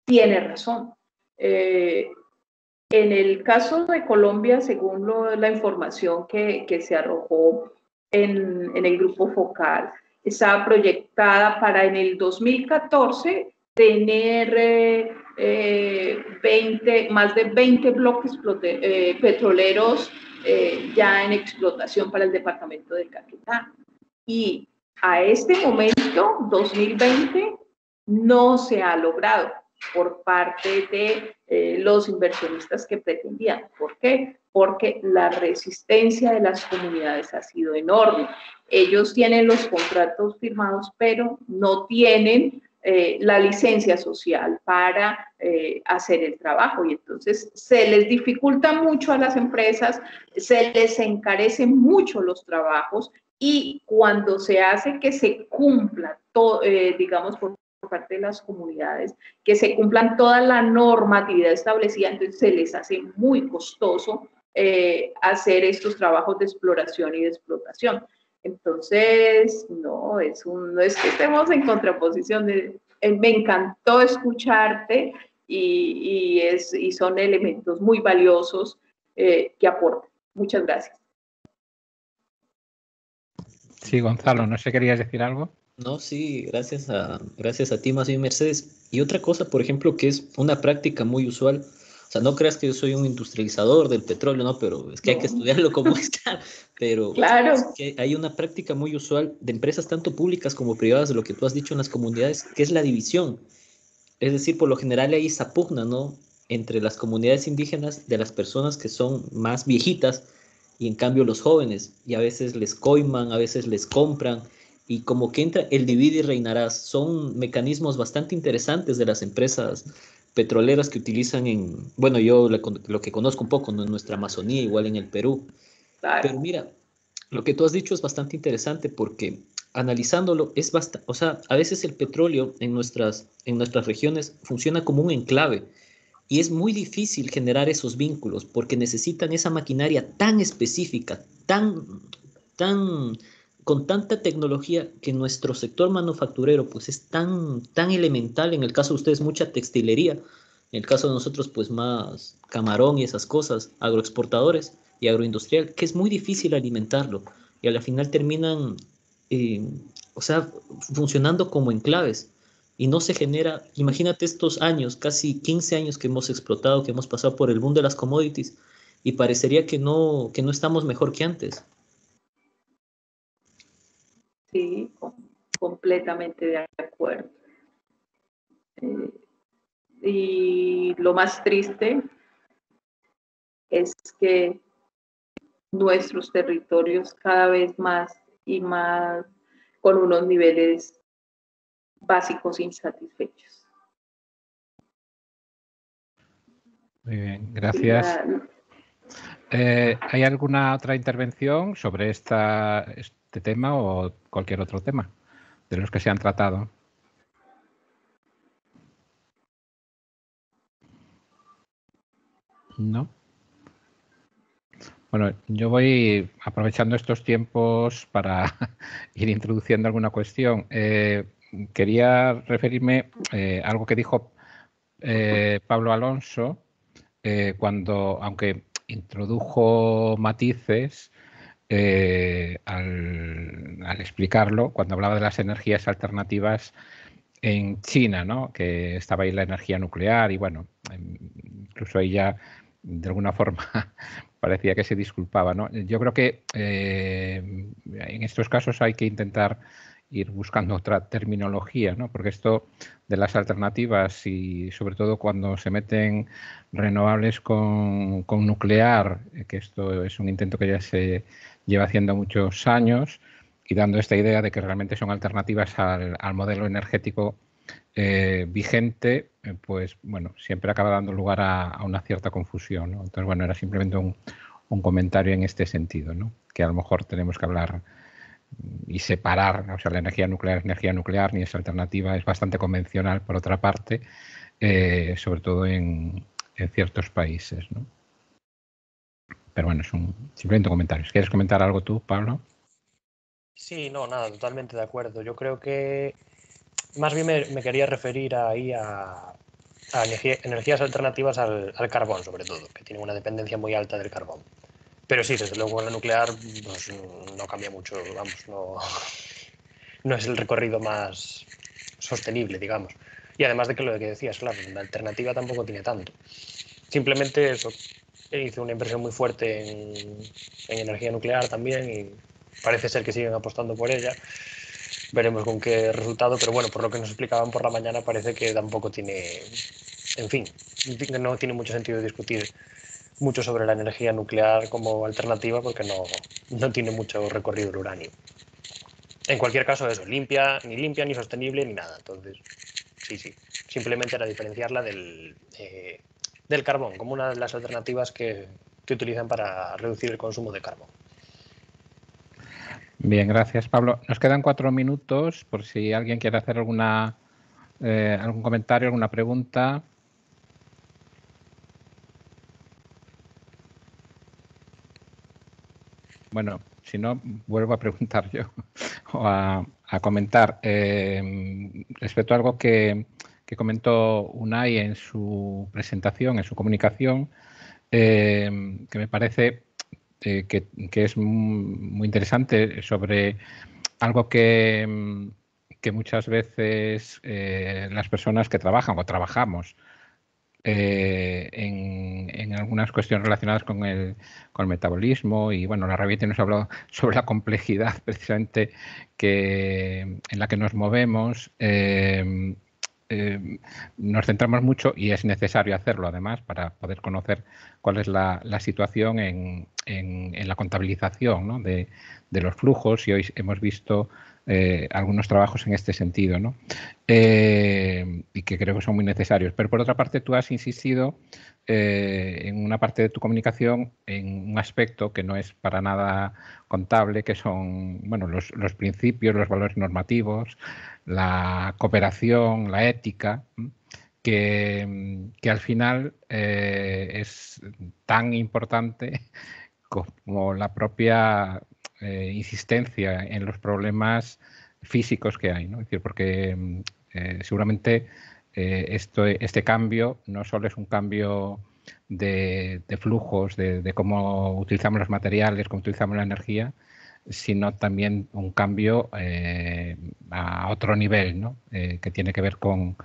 tiene razón. En el caso de Colombia, según la información que se arrojó en el grupo focal, estaba proyectada para en el 2014 tener más de 20 bloques petroleros ya en explotación para el departamento del Caquetá. Y a este momento, 2020, no se ha logrado. por parte de los inversionistas que pretendían. ¿Por qué? Porque la resistencia de las comunidades ha sido enorme. Ellos tienen los contratos firmados, pero no tienen la licencia social para hacer el trabajo, y entonces se les dificulta mucho a las empresas, se les encarecen mucho los trabajos, y cuando se hace que se cumpla todo, digamos, por parte de las comunidades, que se cumplan toda la normatividad establecida, entonces se les hace muy costoso hacer estos trabajos de exploración y de explotación. Entonces, no es que estemos en contraposición. Me encantó escucharte y son elementos muy valiosos que aportan. Muchas gracias. Sí, Gonzalo, ¿no sé, querías decir algo? No, sí, gracias a ti más bien, Mercedes. Y otra cosa, por ejemplo, que es una práctica muy usual. O sea, no creas que yo soy un industrializador del petróleo, ¿no? Pero es que hay que estudiarlo como está. Pero claro, es que hay una práctica muy usual de empresas tanto públicas como privadas, de lo que tú has dicho en las comunidades, que es la división. Es decir, por lo general hay esa pugna, ¿no? Entre las comunidades indígenas de las personas que son más viejitas y en cambio los jóvenes. Y a veces les coiman, a veces les compran. Y como que entra el divide y reinarás. Son mecanismos bastante interesantes de las empresas petroleras que utilizan bueno, yo lo que conozco un poco, ¿no? En nuestra Amazonía, igual en el Perú. claro. Pero mira, lo que tú has dicho es bastante interesante porque analizándolo es bastante, o sea, a veces el petróleo en nuestras regiones funciona como un enclave y es muy difícil generar esos vínculos porque necesitan esa maquinaria tan específica, tan, con tanta tecnología que nuestro sector manufacturero pues es tan elemental. En el caso de ustedes mucha textilería, en el caso de nosotros pues más camarón y esas cosas, agroexportadores y agroindustrial, que es muy difícil alimentarlo y a la final terminan, eh, o sea, funcionando como enclaves y no se genera. Imagínate estos años, casi 15 años que hemos explotado, que hemos pasado por el boom de las commodities y parecería que no estamos mejor que antes. Sí, completamente de acuerdo. Y lo más triste es que nuestros territorios cada vez más y más con unos niveles básicos insatisfechos. Muy bien, gracias. ¿Hay alguna otra intervención sobre este tema o cualquier otro tema de los que se han tratado? ¿No? Bueno, yo voy aprovechando estos tiempos para ir introduciendo alguna cuestión. Quería referirme a algo que dijo Pablo Alonso cuando, aunque introdujo matices al explicarlo, cuando hablaba de las energías alternativas en China, ¿no? Que estaba ahí la energía nuclear y bueno, incluso ella de alguna forma parecía que se disculpaba, ¿no? Yo creo que en estos casos hay que intentar ir buscando otra terminología, ¿no? Porque esto de las alternativas y sobre todo cuando se meten renovables con nuclear, que esto es un intento que ya se lleva haciendo muchos años, y dando esta idea de que realmente son alternativas al modelo energético vigente, pues bueno, siempre acaba dando lugar a una cierta confusión, ¿no? Entonces, bueno, era simplemente un comentario en este sentido, ¿no? Que a lo mejor tenemos que hablar y separar, o sea, la energía nuclear es energía nuclear, ni es alternativa, es bastante convencional por otra parte, sobre todo en ciertos países, ¿no? Pero bueno, es simplemente un comentario. ¿Quieres comentar algo tú, Pablo? Sí, no, nada, totalmente de acuerdo. Yo creo que más bien me quería referir ahí a energías alternativas al carbón, sobre todo, que tienen una dependencia muy alta del carbón. Pero sí, desde luego la nuclear pues, no cambia mucho, vamos, no es el recorrido más sostenible, digamos. Y además de que lo que decías, claro, la alternativa tampoco tiene tanto. Simplemente eso, hizo una inversión muy fuerte en energía nuclear también y parece ser que siguen apostando por ella. veremos con qué resultado, pero bueno, por lo que nos explicaban por la mañana parece que tampoco tiene, en fin, no tiene mucho sentido discutir mucho sobre la energía nuclear como alternativa porque no tiene mucho recorrido el uranio. En cualquier caso, eso, ni limpia, ni sostenible, ni nada. Entonces, sí, simplemente era diferenciarla del carbón como una de las alternativas que utilizan para reducir el consumo de carbón. Bien, gracias, Pablo. Nos quedan 4 minutos por si alguien quiere hacer algún comentario, alguna pregunta. Bueno, si no, vuelvo a preguntar yo o a comentar. Respecto a algo que comentó Unai en su presentación, en su comunicación, que me parece que es muy interesante sobre algo que muchas veces las personas que trabajan o trabajamos en algunas cuestiones relacionadas con el metabolismo y bueno, la Rabiete nos ha hablado sobre la complejidad precisamente en la que nos movemos. Nos centramos mucho y es necesario hacerlo además para poder conocer cuál es la situación en la contabilización, ¿no?, de los flujos, y hoy hemos visto algunos trabajos en este sentido, ¿no? Y que creo que son muy necesarios. Pero por otra parte, tú has insistido en una parte de tu comunicación en un aspecto que no es para nada contable, que son, bueno, los principios, los valores normativos, la cooperación, la ética, que al final es tan importante como la propia insistencia en los problemas físicos que hay, ¿no? Es decir, porque seguramente este cambio no solo es un cambio de flujos, de cómo utilizamos los materiales, cómo utilizamos la energía, sino también un cambio a otro nivel, ¿no? Que tiene que ver con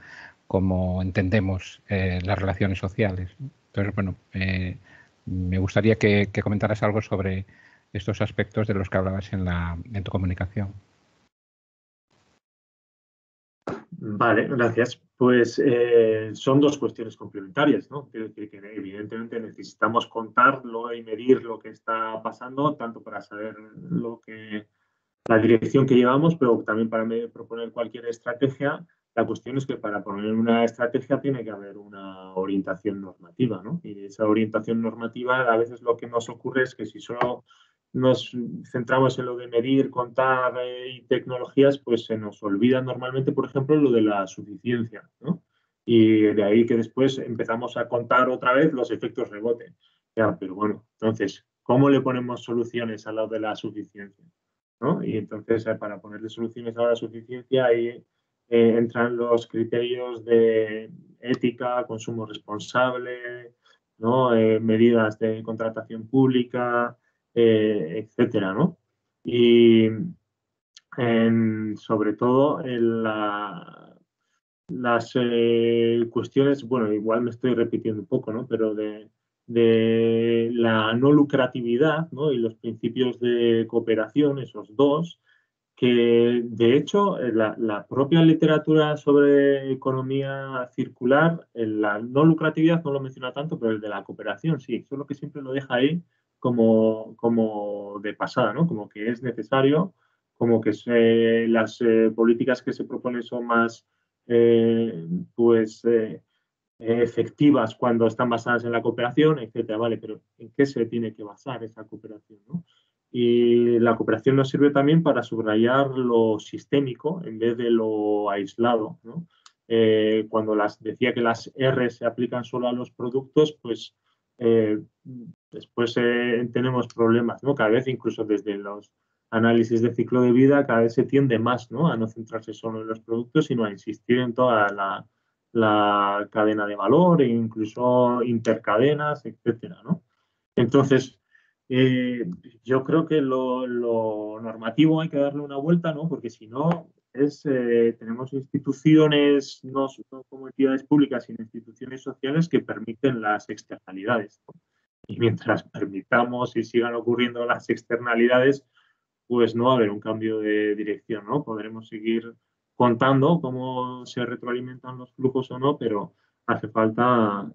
cómo entendemos las relaciones sociales, ¿no? Entonces, bueno, me gustaría que comentaras algo sobre estos aspectos de los que hablabas en tu comunicación. Vale, gracias. Pues son dos cuestiones complementarias, ¿no? Quiero decir que evidentemente necesitamos contarlo y medir lo que está pasando, tanto para saber la dirección que llevamos, pero también para proponer cualquier estrategia. La cuestión es que para poner una estrategia tiene que haber una orientación normativa, ¿no? Y esa orientación normativa, a veces lo que nos ocurre es que si solo nos centramos en lo de medir, contar y tecnologías, pues se nos olvida normalmente, por ejemplo, lo de la suficiencia, ¿no? Y de ahí que después empezamos a contar otra vez los efectos rebote. Ya, pero bueno, entonces, ¿cómo le ponemos soluciones a lo de la suficiencia, ¿no? Y entonces, para ponerle soluciones a la suficiencia, ahí entran los criterios de ética, consumo responsable, ¿no? Medidas de contratación pública, etcétera, ¿no? Y sobre todo las cuestiones, bueno, igual me estoy repitiendo un poco, ¿no? Pero de la no lucratividad, ¿no? Y los principios de cooperación, esos dos, que de hecho la propia literatura sobre economía circular, la no lucratividad no lo menciona tanto, pero el de la cooperación sí, solo que siempre lo deja ahí como de pasada, ¿no? Como que es necesario, como que las políticas que se proponen son más efectivas cuando están basadas en la cooperación, etcétera, ¿vale? Pero ¿en qué se tiene que basar esa cooperación, ¿no? Y la cooperación nos sirve también para subrayar lo sistémico en vez de lo aislado, ¿no? Cuando decía que las R se aplican solo a los productos, pues después tenemos problemas, ¿no? Cada vez, incluso desde los análisis de ciclo de vida, cada vez se tiende más, ¿no? A no centrarse solo en los productos, sino a insistir en toda la cadena de valor e incluso intercadenas, etcétera, ¿no? Entonces, yo creo que lo normativo hay que darle una vuelta, ¿no? Porque si no, tenemos instituciones, no como entidades públicas, sino instituciones sociales que permiten las externalidades, ¿no? Y mientras permitamos y sigan ocurriendo las externalidades, pues no va a haber un cambio de dirección, ¿no? Podremos seguir contando cómo se retroalimentan los flujos o no, pero hace falta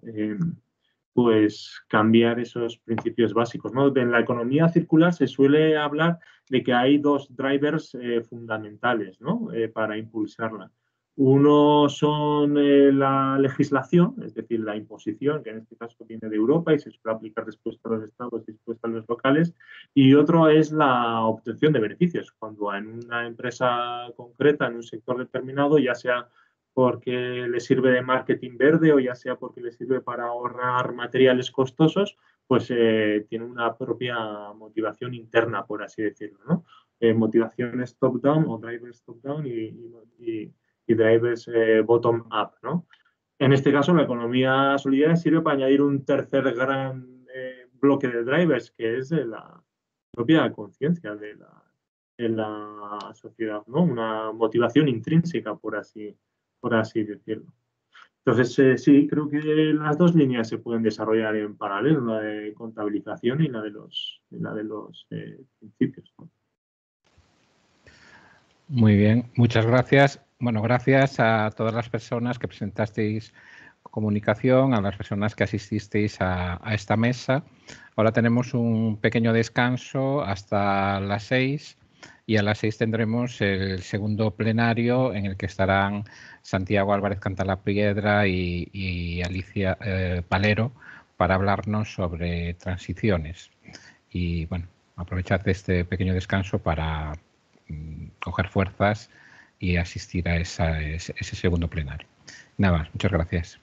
pues cambiar esos principios básicos, ¿no? En la economía circular se suele hablar de que hay dos drivers fundamentales, ¿no? Para impulsarla. Uno son la legislación, es decir, la imposición, que en este caso viene de Europa y se suele aplicar después a los estados y después a los locales. Y otro es la obtención de beneficios, cuando en una empresa concreta, en un sector determinado, ya sea porque le sirve de marketing verde o ya sea porque le sirve para ahorrar materiales costosos, pues tiene una propia motivación interna, por así decirlo, ¿no? Motivaciones top-down o drivers top-down y drivers bottom-up, ¿no? En este caso, la economía solidaria sirve para añadir un tercer gran bloque de drivers, que es la propia conciencia de la sociedad, ¿no? Una motivación intrínseca, por así decirlo. Entonces, sí, creo que las dos líneas se pueden desarrollar en paralelo, la de contabilización y la de los principios, ¿no? Muy bien, muchas gracias. Bueno, gracias a todas las personas que presentasteis comunicación, a las personas que asististeis a esta mesa. Ahora tenemos un pequeño descanso hasta las 6 y a las 6 tendremos el segundo plenario en el que estarán Santiago Álvarez Cantalapiedra y Alicia Palero para hablarnos sobre transiciones. Y bueno, aprovechad este pequeño descanso para coger fuerzas y asistir a ese segundo plenario. Nada más, muchas gracias.